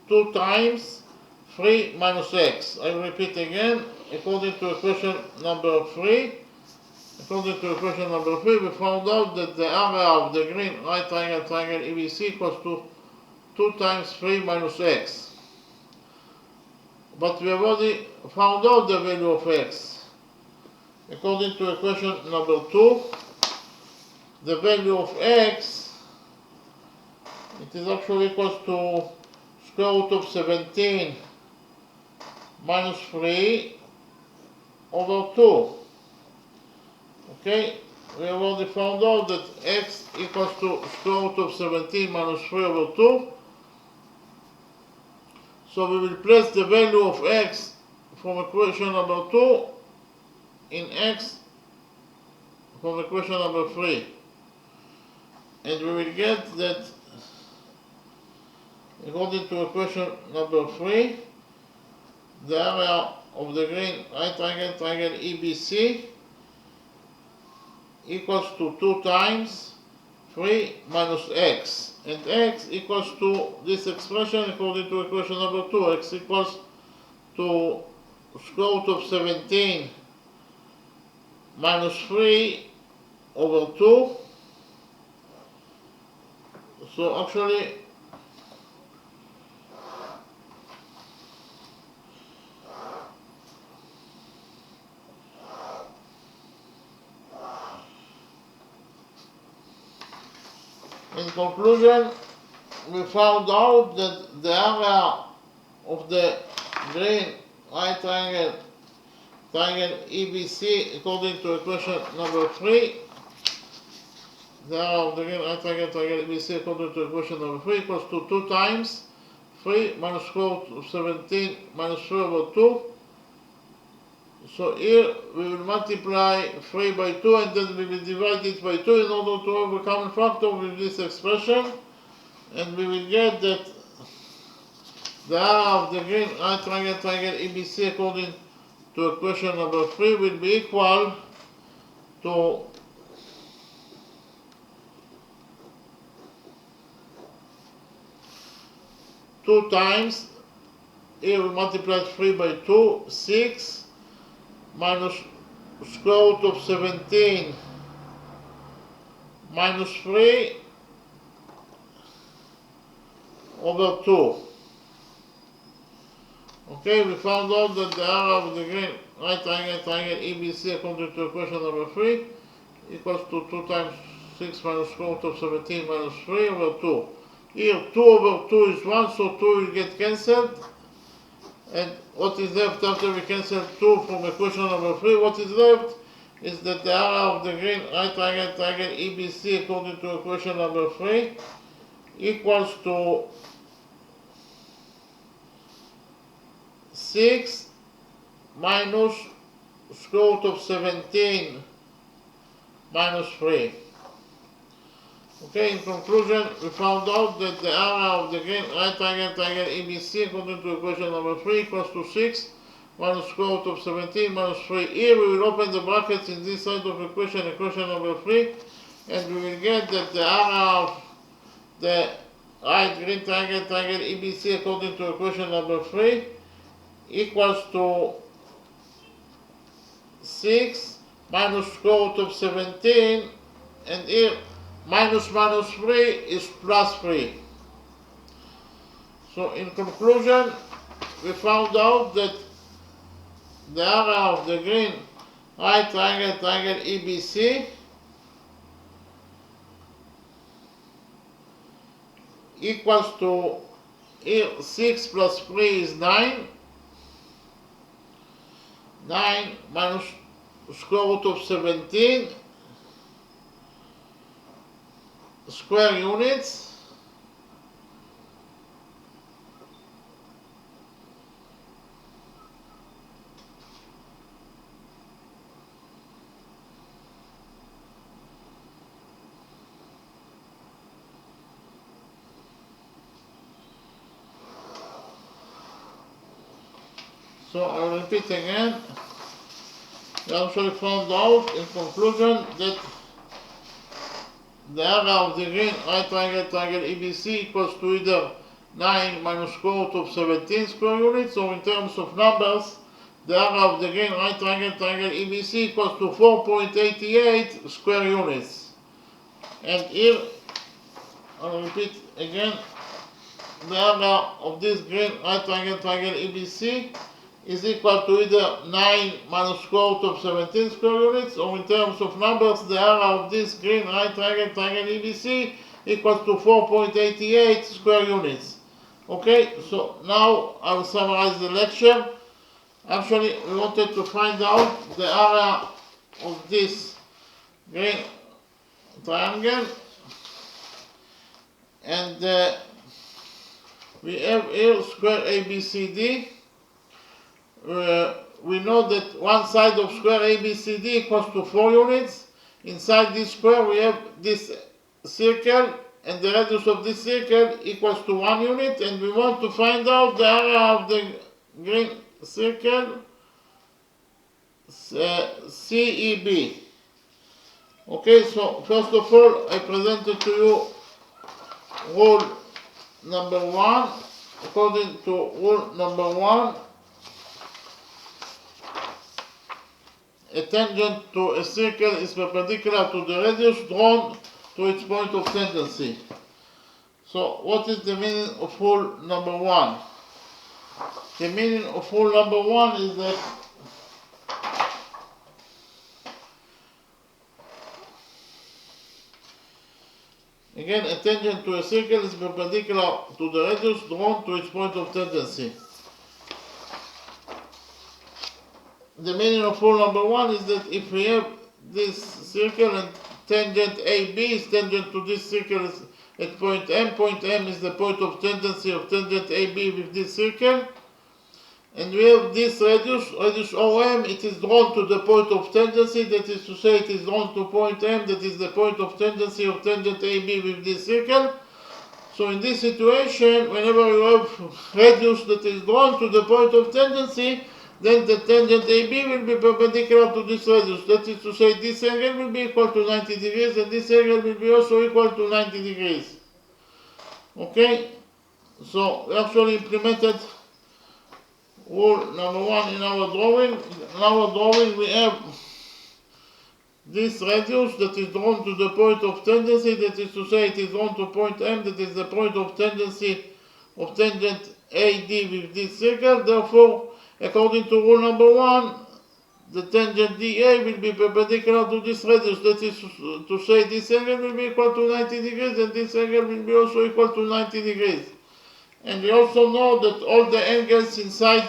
2 times 3 minus x. I will repeat again. According to equation number 3, we found out that the area of the green right triangle EBC equals to 2 times 3 minus x. But we have already found out the value of x. According to equation number 2, the value of x, it is actually equals to square root of 17 minus 3 over 2. Okay, we have already found out that x equals to square root of 17 minus 3 over 2. So we will place the value of x from equation number 2 in x from equation number 3. And we will get that, according to equation number 3, the area of the green right triangle EBC equals to 2 times 3 minus x. And x equals to this expression according to equation number 2. X equals to square root of 17 minus 3 over 2. So actually, in conclusion, we found out that the area of the green right triangle EBC, according to equation number 3, the area of the green right triangle EBC, according to equation number 3, equals to 2 times 3 minus square root of 17 minus 3 over 2. So here we will multiply 3 by 2 and then we will divide it by 2 in order to have a common factor with this expression, and we will get that the area of the green right triangle ABC according to equation number 3 will be equal to 2 times, here we multiply 3 by 2, 6 minus square root of 17 minus 3 over 2. Okay, we found out that the area of the green right triangle ABC according to equation number 3 equals to 2 times 6 minus square root of 17 minus 3 over 2. Here 2 over 2 is 1, so 2 will get cancelled. And what is left after we cancel 2 from equation number 3? What is left is that the area of the green right triangle ABC according to equation number 3 equals to 6 minus square root of 17 minus 3. Okay, in conclusion, we found out that the area of the green right triangle ABC according to equation number 3 equals to 6 minus square root of 17 minus 3. Here we will open the brackets in this side of equation number 3, and we will get that the area of the right green triangle ABC according to equation number 3 equals to 6 minus square root of 17, and here minus 3 is plus 3. So in conclusion, we found out that the area of the green right triangle ABC equals to, here 6 plus 3 is 9. 9 minus square root of 17 square units So I'll repeat again. We actually found out in conclusion that the area of the green right triangle ABC equals to either 9 minus square root of 17 square units, or in terms of numbers, the area of the green right triangle ABC equals to 4.88 square units. And here, I'll repeat again, the area of this green right triangle ABC is equal to either 9 minus square root of 17 square units, or in terms of numbers, the area of this green right triangle ABC equals to 4.88 square units. Okay, so now I will summarize the lecture. Actually, we wanted to find out the area of this green triangle, and we have here square ABCD. We know that one side of square ABCD equals to 4 units. Inside this square we have this circle, and the radius of this circle equals to 1 unit, and we want to find out the area of the green circle CEB. Okay, so first of all I presented to you rule number 1. According to rule number 1, a tangent to a circle is perpendicular to the radius drawn to its point of tendency. So what is the meaning of rule number 1? The meaning of rule number 1 is that again, a tangent to a circle is perpendicular to the radius drawn to its point of tendency. The meaning of rule number 1 is that if we have this circle and tangent AB is tangent to this circle at point M. Point M is the point of tendency of tangent AB with this circle. And we have this radius OM, it is drawn to the point of tendency, that is to say it is drawn to point M, that is the point of tendency of tangent AB with this circle. So in this situation, whenever you have radius that is drawn to the point of tendency, then the tangent AB will be perpendicular to this radius. That is to say this angle will be equal to 90 degrees and this angle will be also equal to 90 degrees. Okay? So we actually implemented rule number 1 in our drawing. In our drawing we have this radius that is drawn to the point of tendency, that is to say it is drawn to point M, that is the point of tendency of tangent AD with this circle. Therefore, according to rule number 1, the tangent DA will be perpendicular to this radius, that is to say this angle will be equal to 90 degrees and this angle will be also equal to 90 degrees. And we also know that all the angles inside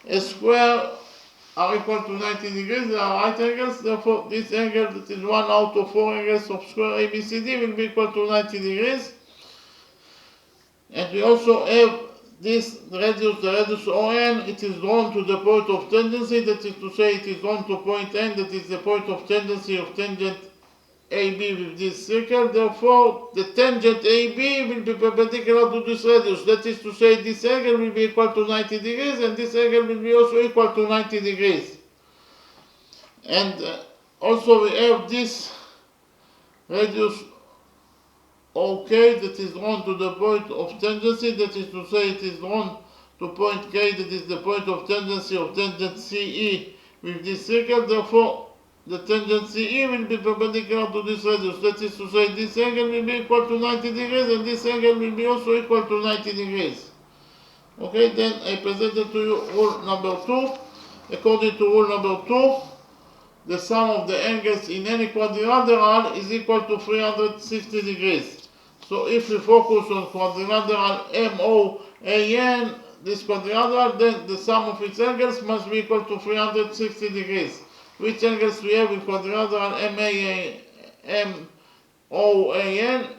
a square are equal to 90 degrees, they are right angles, therefore this angle that is 1 out of 4 angles of square ABCD will be equal to 90 degrees. And we also have this radius, the radius ON, it is drawn to the point of tendency, that is to say it is drawn to point N, that is the point of tendency of tangent AB with this circle. Therefore, the tangent AB will be perpendicular to this radius. That is to say, this angle will be equal to 90 degrees and this angle will be also equal to 90 degrees. And also we have this radius OK that is drawn to the point of tendency. That is to say, it is drawn to point K, that is the point of tendency of tangent CE with this circle. Therefore, the tangent CE will be perpendicular to this radius. That is to say, this angle will be equal to 90 degrees and this angle will be also equal to 90 degrees. Okay, then I presented to you rule number 2. According to rule number 2, the sum of the angles in any quadrilateral is equal to 360 degrees. So if we focus on quadrilateral MOAN, this quadrilateral, then the sum of its angles must be equal to 360 degrees. Which angles we have in quadrilateral MOAN?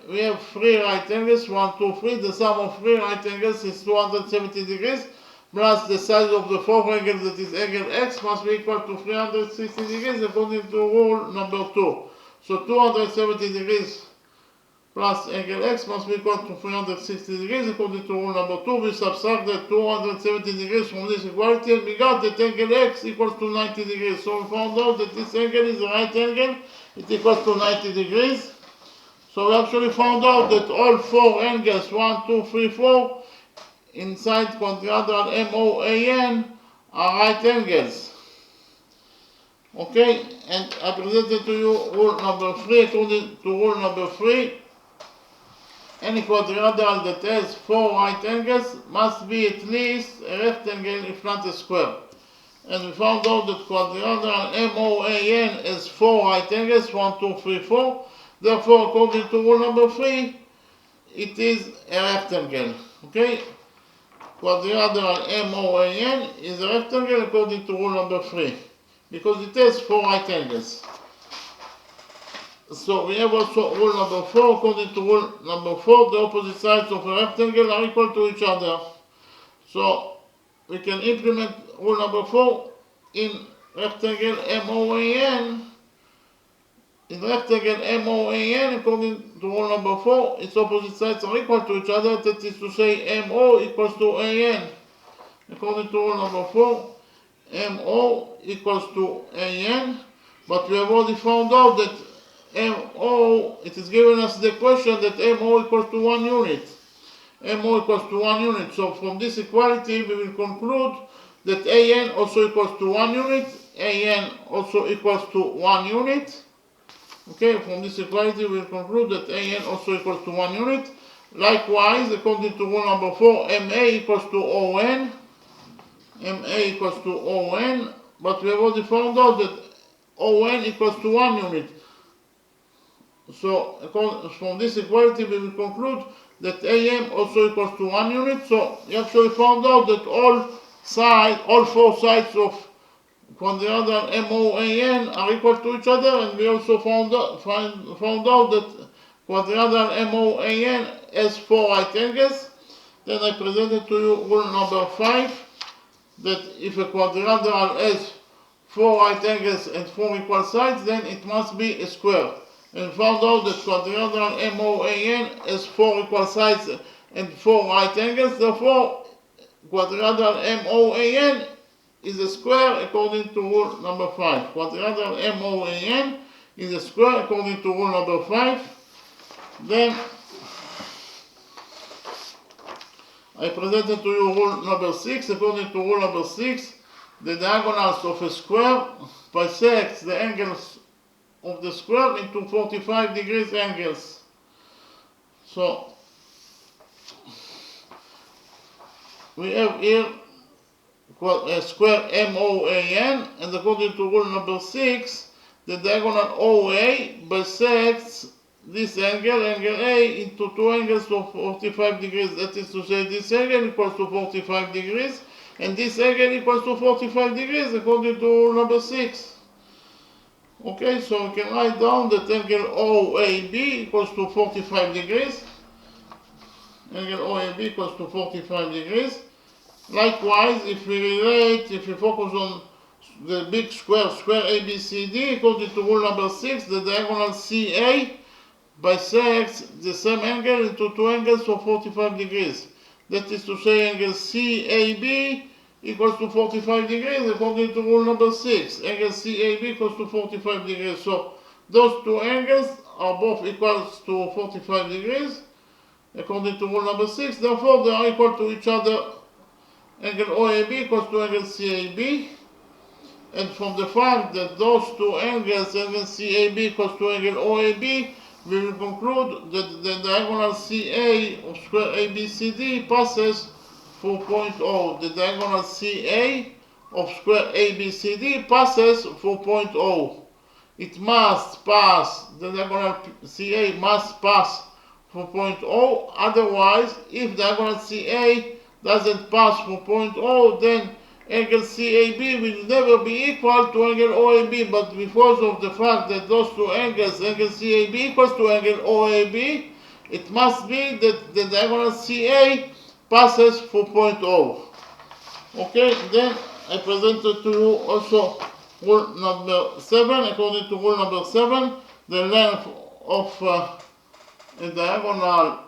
We have 3 right angles, 1, 2, 3. The sum of 3 right angles is 270 degrees, plus the size of the 4th angle, that is angle X, must be equal to 360 degrees according to rule number 2. So 270 degrees plus angle X must be equal to 360 degrees according to rule number 2. We subtract the 270 degrees from this equality and we got that angle X equals to 90 degrees. So we found out that this angle is a right angle, it equals to 90 degrees. So we actually found out that all 4 angles, 1, 2, 3, 4, inside quadrilateral MOAN are right angles. Okay, and I presented to you rule number 3. According to rule number 3, any quadrilateral that has 4 right angles must be at least a rectangle if not a square. And we found out that quadrilateral MOAN has 4 right angles, 1, 2, 3, 4. Therefore, according to rule number 3, it is a rectangle. Okay? Quadrilateral MOAN is a rectangle according to rule number 3, because it has 4 right angles. So we have also rule number 4. According to rule number 4, the opposite sides of a rectangle are equal to each other. So we can implement rule number 4 in rectangle MOAN. In rectangle MOAN, according to rule number 4, its opposite sides are equal to each other. That is to say, MO equals to AN. According to rule number 4, MO equals to AN. But we have already found out that MO, it is given us the question that MO equals to 1 unit. MO equals to 1 unit. So from this equality, we will conclude that AN also equals to 1 unit. AN also equals to 1 unit. Okay, from this equality, we will conclude that AN also equals to 1 unit. Likewise, according to rule number 4, MA equals to ON. MA equals to ON. But we have already found out that ON equals to 1 unit. So from this equality we will conclude that AM also equals to 1 unit. So we actually found out that all 4 sides of quadrilateral MOAN are equal to each other, and we also found out that quadrilateral MOAN has 4 right angles. Then I presented to you rule number 5, that if a quadrilateral has 4 right angles and 4 equal sides, then it must be a square. And found out that quadrilateral MOAN has 4 equal sides and 4 right angles. Therefore, quadrilateral MOAN is a square according to rule number 5. Quadrilateral MOAN is a square according to rule number 5. Then I presented to you rule number 6. According to rule number 6, the diagonals of a square bisect the angles of the square into 45 degrees angles. So we have here a square MOAN, and according to rule number 6, the diagonal OA bisects this angle, angle A, into 2 angles of 45 degrees. That is to say, this angle equals to 45 degrees, and this angle equals to 45 degrees according to rule number 6. Okay, so we can write down that angle OAB equals to 45 degrees. Angle OAB equals to 45 degrees. Likewise, if we focus on the big square ABCD, according to rule number 6, the diagonal CA bisects the same angle into 2 angles of 45 degrees. That is to say, angle CAB equals to 45 degrees according to rule number 6. Angle CAB equals to 45 degrees. So those 2 angles are both equals to 45 degrees according to rule number 6. Therefore, they are equal to each other. Angle OAB equals to angle CAB. And from the fact that those 2 angles, angle CAB equals to angle OAB, we will conclude that the diagonal CA of square ABCD passes through point O. The diagonal CA of square ABCD passes through point O. It must pass, the diagonal CA must pass through point O. Otherwise, if diagonal CA doesn't pass through point O, then angle CAB will never be equal to angle OAB, but because of the fact that those 2 angles, angle CAB equals to angle OAB, it must be that the diagonal CA passes through point O. Okay, then I presented to you also rule number 7. According to rule number 7, the length of a diagonal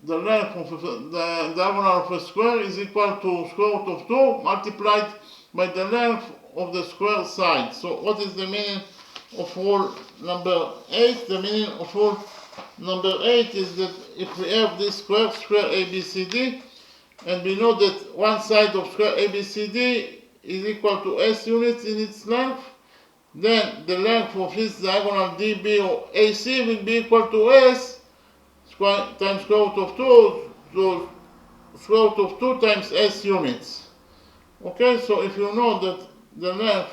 the length of the diagonal of a square is equal to square root of 2 multiplied by the length of the square side. So what is the meaning of rule number 8? The meaning of rule number 8 is that if we have this square ABCD, and we know that one side of square ABCD is equal to S units in its length, then the length of this diagonal DB or AC will be equal to S times square root of 2, so square root of 2 times S units. Okay, so if you know that the length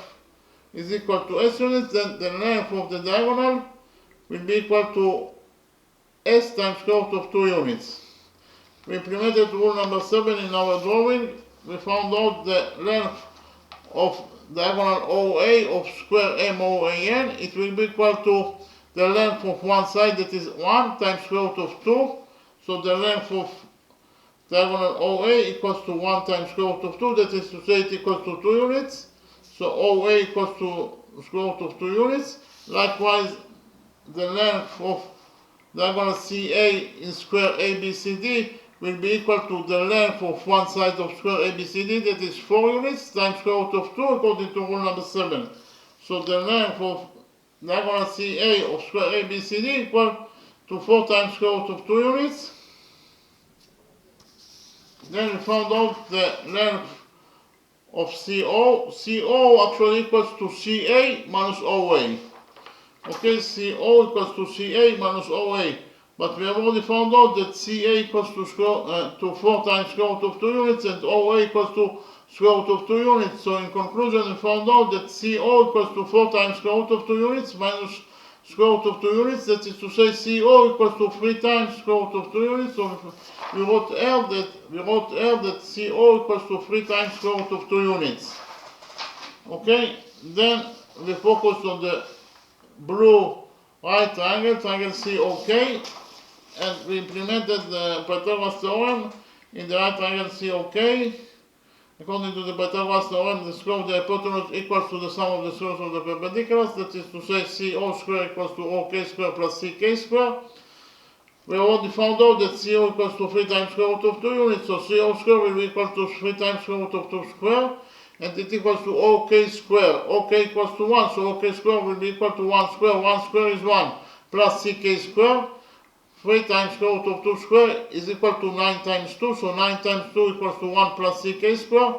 is equal to S units, then the length of the diagonal will be equal to S times square root of 2 units. We implemented rule number 7 in our drawing. We found out the length of diagonal OA of square MOAN. It will be equal to the length of one side, that is 1 times square root of 2. So the length of diagonal OA equals to 1 times square root of 2. That is to say, it equals to 2 units. So OA equals to square root of 2 units. Likewise, the length of diagonal CA in square ABCD will be equal to the length of one side of square ABCD, that is 4 units, times square root of 2, according to rule number 7. So the length of diagonal CA of square ABCD equal to 4 times square root of 2 units. Then we found out the length of CO. CO actually equals to CA minus OA. Okay, CO equals to CA minus OA. But we have already found out that CA equals to 4 times square root of 2 units and OA equals to square root of 2 units. So in conclusion, we found out that CO equals to 4 times square root of 2 units minus square root of 2 units. That is to say, CO equals to 3 times square root of 2 units. So we wrote here that CO equals to 3 times square root of 2 units. Okay, then we focus on the blue right triangle, triangle COK, and we implemented the Pythagoras theorem in the right triangle COK. According to the Pythagoras theorem, the square of the hypotenuse equals to the sum of the squares of the perpendiculars, that is to say CO square equals to OK square plus CK square. We already found out that CO equals to 3 times square root of 2 units, so CO square will be equal to 3 times square root of 2 square, and it equals to OK square. OK equals to 1, so OK square will be equal to 1 square. 1 square is 1, plus CK square. 3 times square root of 2 square is equal to 9 times 2, so 9 times 2 equals to 1 plus CK square.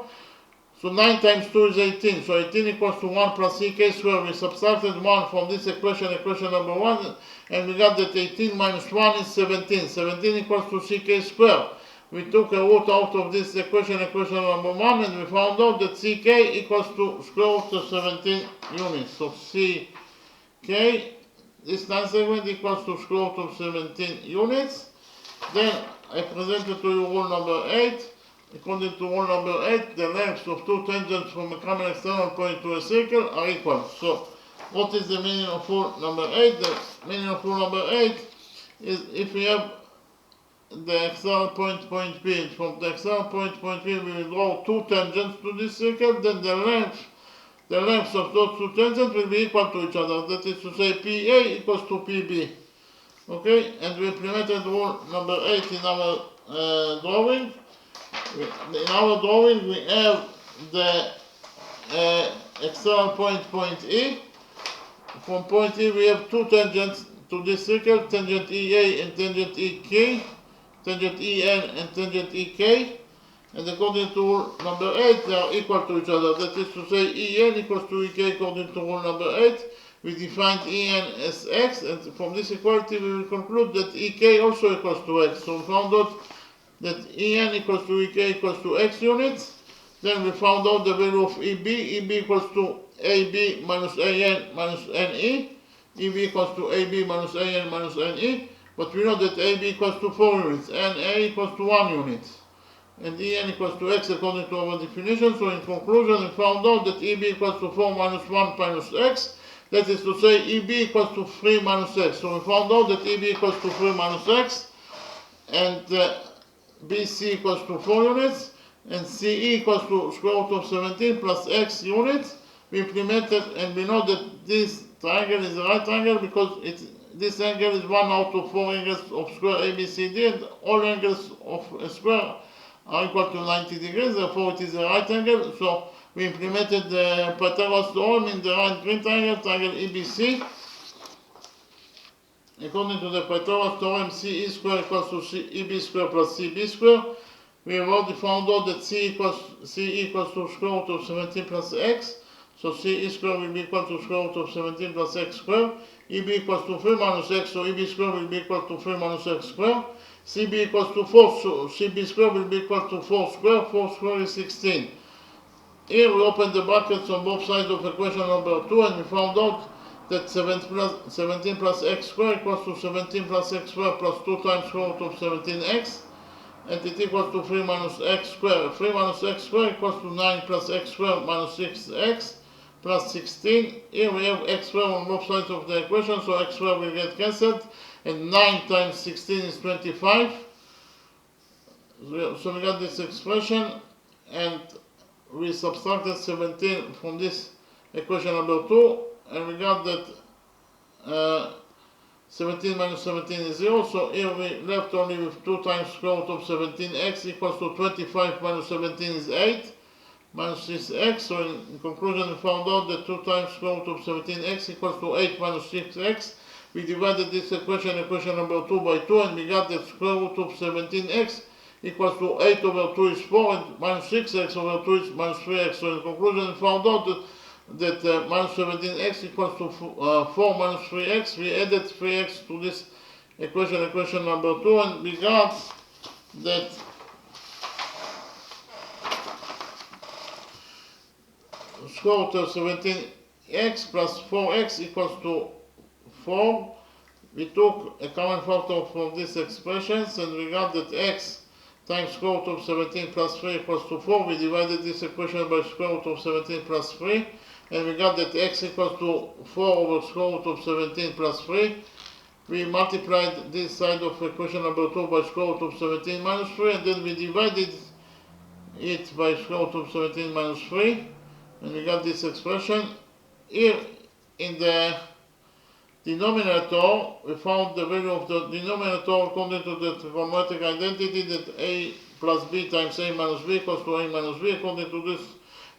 So 9 times 2 is 18, so 18 equals to 1 plus CK square. We subtracted 1 from this equation, equation number 1, and we got that 18 minus 1 is 17. 17 equals to CK square. We took a root out of this equation, equation number 1, and we found out that CK equals to square root of 17 units. So CK, this line segment equals to square root of 17 units. Then I presented to you rule number 8. According to rule number 8, the lengths of two tangents from a common external point to a circle are equal. So, what is the meaning of rule number 8? The meaning of rule number 8 is if we have the external point, point P, and from the external point, point P, we will draw two tangents to this circle, then the lengths of those two tangents will be equal to each other. That is to say, PA equals to PB. Okay, and we implemented rule number 8 in our drawing. In our drawing, we have the external point, point E. From point E, we have two tangents to this circle, tangent EA and tangent EK, tangent EN and tangent EK. And according to rule number 8, they are equal to each other. That is to say, EN equals to EK according to rule number 8. We defined EN as X, and from this equality, we will conclude that EK also equals to X. So we found out that En equals to Ek equals to x units. Then we found out the value of Eb. Eb equals to Ab minus An minus Ne. Eb equals to Ab minus An minus Ne. But we know that Ab equals to 4 units and Na equals to 1 unit. And En equals to x according to our definition. So in conclusion, we found out that Eb equals to 4 minus 1 minus x. That is to say, Eb equals to 3 minus x. So we found out that Eb equals to 3 minus x. And BC equals to 4 units, and CE equals to square root of 17 plus x units. We implemented, and we know that this triangle is a right triangle because this angle is 1 out of 4 angles of square ABCD, and all angles of a square are equal to 90 degrees, therefore it is a right angle. So we implemented the Pythagoras theorem in the right green triangle, triangle EBC. According to the Pythagoras theorem, CE square equals to EB square plus CB square. We have already found out that CE equals to square root of 17 plus x. So CE square will be equal to square root of 17 plus x square. EB equals to 3 minus x, so EB square will be equal to 3 minus x square. CB equals to 4, so CB square will be equal to 4 square. 4 square is 16. Here we open the brackets on both sides of equation number 2, and we found out that 17 plus x square equals to 17 plus x square plus 2 times square root of 17x, and it equals to 3 minus x square. 3 minus x square equals to 9 plus x square minus 6x plus 16. Here we have x square on both sides of the equation, so x square will get cancelled, and 9 times 16 is 25. So we got this expression, and we subtracted 17 from this equation number 2, and we got that 17 minus 17 is 0, so here we left only with 2 times square root of 17x equals to 25 minus 17 is 8 minus 6x. So in conclusion, we found out that 2 times square root of 17x equals to 8 minus 6x. We divided this equation, equation number 2 by 2, and we got that square root of 17x equals to 8 over 2 is 4, and minus 6x over 2 is minus 3x. So in conclusion, we found out that minus 17x equals to 4 minus 3x. We added 3x to this equation, equation number 2, and we got that square root of 17x plus 4x equals to 4. We took a common factor from these expressions, and we got that x times square root of 17 plus 3 equals to 4. We divided this equation by square root of 17 plus 3. and we got that x equals to 4 over square root of 17 plus 3. We multiplied this side of equation number 2 by square root of 17 minus 3, and then we divided it by square root of 17 minus 3, and we got this expression. Here in the denominator, we found the value of the denominator according to the trigonometric identity that a plus b times a minus b equals to a minus b. According to this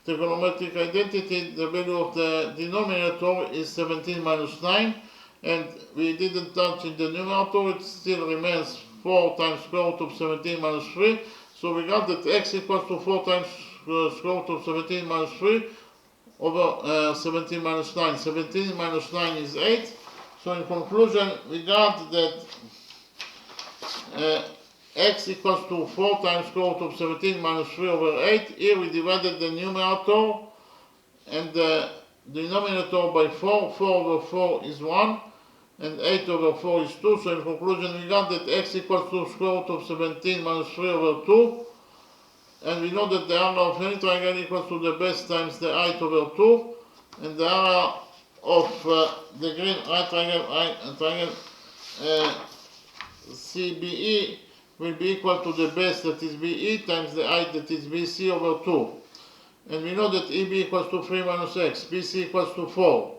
trigonometric identity, the value of the denominator is 17 minus 9, and we didn't touch in the numerator. It still remains 4 times square root of 17 minus 3. So we got that x equals to 4 times square root of 17 minus 3 over 17 minus 9. 17 minus 9 is 8. So in conclusion, we got that x equals to 4 times square root of 17 minus 3 over 8. Here we divided the numerator and the denominator by 4. 4 over 4 is 1, and 8 over 4 is 2. So in conclusion, we got that x equals to square root of 17 minus 3 over 2. And we know that the area of any triangle equals to the base times the height over 2. And the area of the green right triangle CBE will be equal to the base, that is BE, times the height, that is BC, over 2. And we know that EB equals to 3 minus x, BC equals to 4.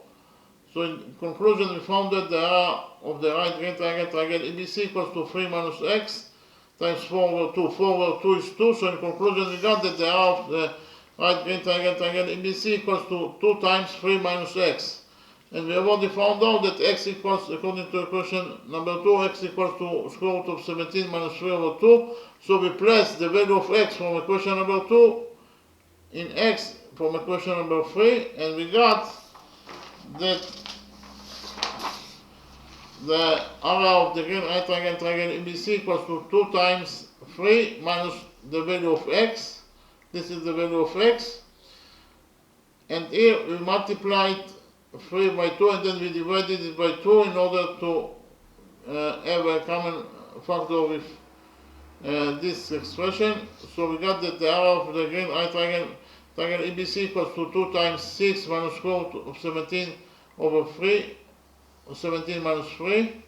So in conclusion, we found that the area of the right green triangle EBC equals to 3 minus x times 4 over 2. 4 over 2 is 2. So in conclusion, we got that the area of the right green triangle EBC equals to 2 times 3 minus x. And we have already found out that x equals, according to equation number 2, x equals to square root of 17 minus 3 over 2. So we place the value of x from equation number 2 in x from equation number 3, and we got that the area of the green right triangle EBC equals to 2 times 3 minus the value of x. This is the value of x. And here we multiplied 3 by 2, and then we divided it by 2 in order to have a common factor with this expression. So we got that the area of the green right triangle EBC equals to 2 times 6 minus square root of 17 over 3, 17 minus 3,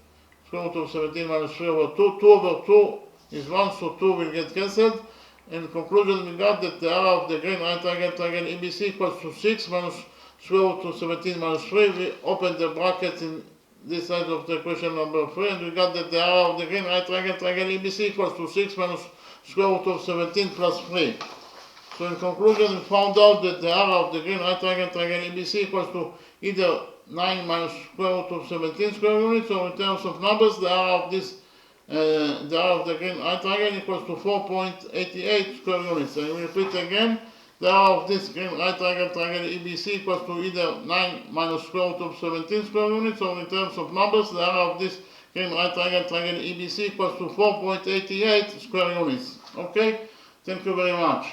square root of 17 minus 3 over 2. 2 over 2 is 1, so 2 will get cancelled. In conclusion, we got that the area of the green right triangle EBC equals to 6 minus square root of 17 minus 3. We open the brackets in this side of the equation number 3, and we got that the area of the green right triangle EBC equals to 6 minus square root of 17 plus 3. So in conclusion, we found out that the area of the green right triangle EBC equals to either 9 minus square root of 17 square units, or in terms of numbers, the area of this the area of the green right triangle equals to 4.88 square units. And we repeat again, the area of this green right triangle EBC equals to either 9 minus square root of 17 square units, or in terms of numbers, the area of this green right triangle EBC equals to 4.88 square units. Okay, thank you very much.